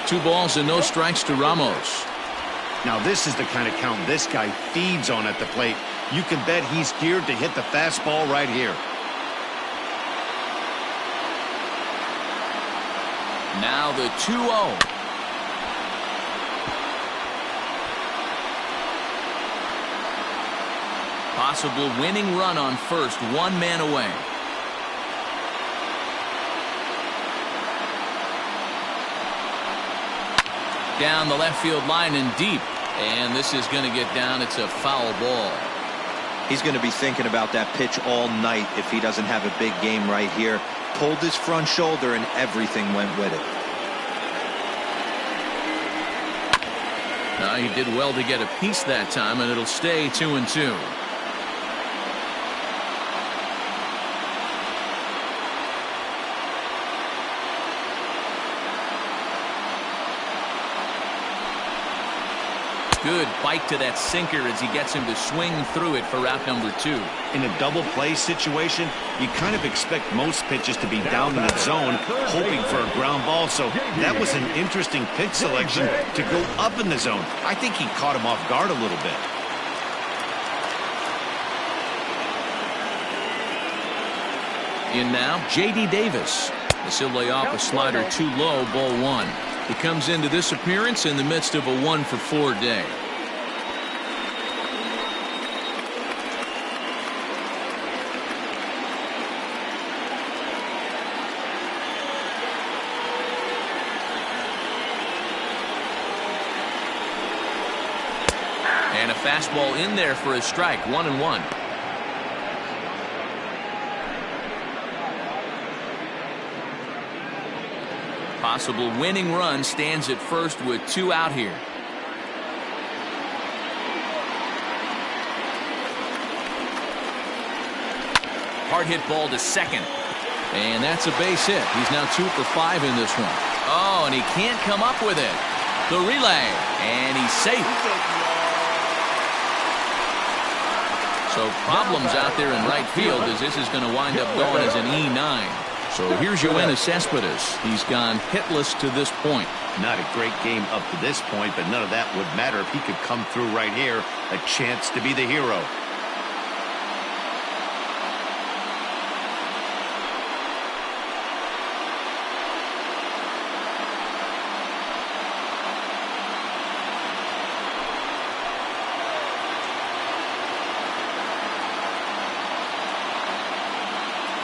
Two balls and no strikes to Ramos. Now this is the kind of count this guy feeds on at the plate. You can bet he's geared to hit the fastball right here. Now the 2-0. Possible winning run on first, 1 man away. Down the left field line and deep. And this is going to get down. It's a foul ball. He's going to be thinking about that pitch all night if he doesn't have a big game right here. Pulled his front shoulder and everything went with it. He did well to get a piece that time, and it'll stay 2-2. Good bite to that sinker as he gets him to swing through it for out number 2. In a double play situation, you kind of expect most pitches to be down in the zone, hoping for a ground ball. So that was an interesting pitch selection to go up in the zone. I think he caught him off guard a little bit. In now, J.D. Davis. As he'll lay off a slider too low, ball 1. He comes into this appearance in the midst of a 1-for-4 day. And a fastball in there for a strike, 1-1. Possible winning run stands at first with 2 out here. Hard hit ball to second. And that's a base hit. He's now 2 for 5 in this one. Oh, and he can't come up with it. The relay. And he's safe. So problems out there in right field as this is going to wind up going as an E9. So here's Yoenis Cespedes. He's gone hitless to this point. Not a great game up to this point, but none of that would matter if he could come through right here. A chance to be the hero.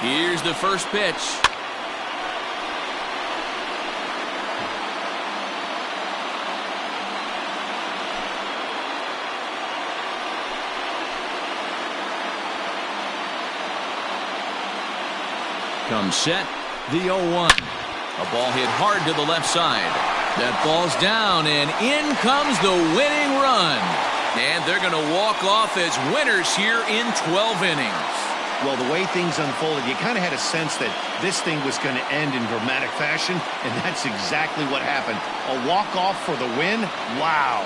Here's the first pitch. Comes set, the 0-1. A ball hit hard to the left side. That ball's down, and in comes the winning run. And they're going to walk off as winners here in 12 innings. Well, the way things unfolded, you kind of had a sense that this thing was going to end in dramatic fashion, and that's exactly what happened. A walk-off for the win? Wow.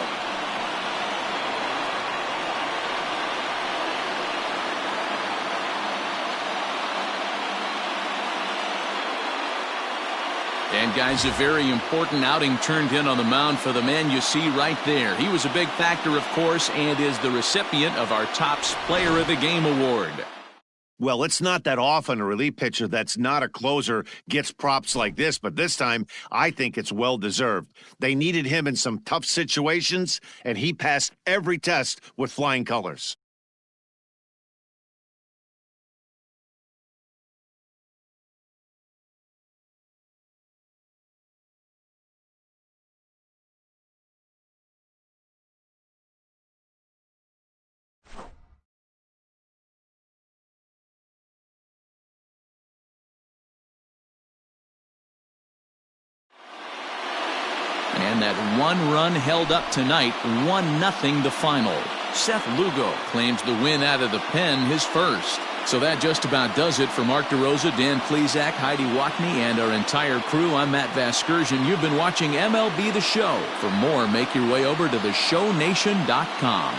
And guys, a very important outing turned in on the mound for the man you see right there. He was a big factor, of course, and is the recipient of our Topps Player of the Game award. Well, it's not that often a relief pitcher that's not a closer gets props like this, but this time I think it's well-deserved. They needed him in some tough situations, and he passed every test with flying colors. And that one run held up tonight, 1-0 the final. Seth Lugo claims the win out of the pen, his first. So that just about does it for Mark DeRosa, Dan Plesac, Heidi Watney, and our entire crew. I'm Matt Vasgersian. You've been watching MLB The Show. For more, make your way over to theshownation.com.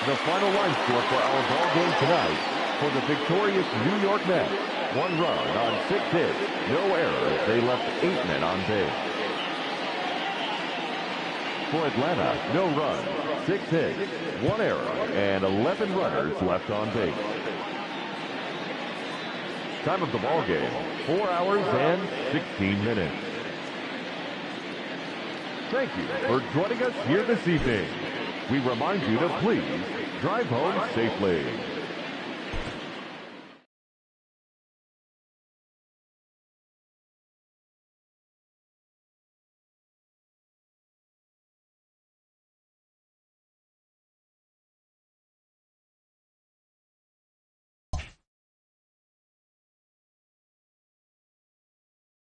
The final line score for our ball game tonight for the victorious New York Mets. 1 run on 6 hits, no errors. They left 8 men on base. For Atlanta, no runs, 6 hits, 1 error, and 11 runners left on base. Time of the ball game, 4 hours and 16 minutes. Thank you for joining us here this evening. We remind you to please drive home safely.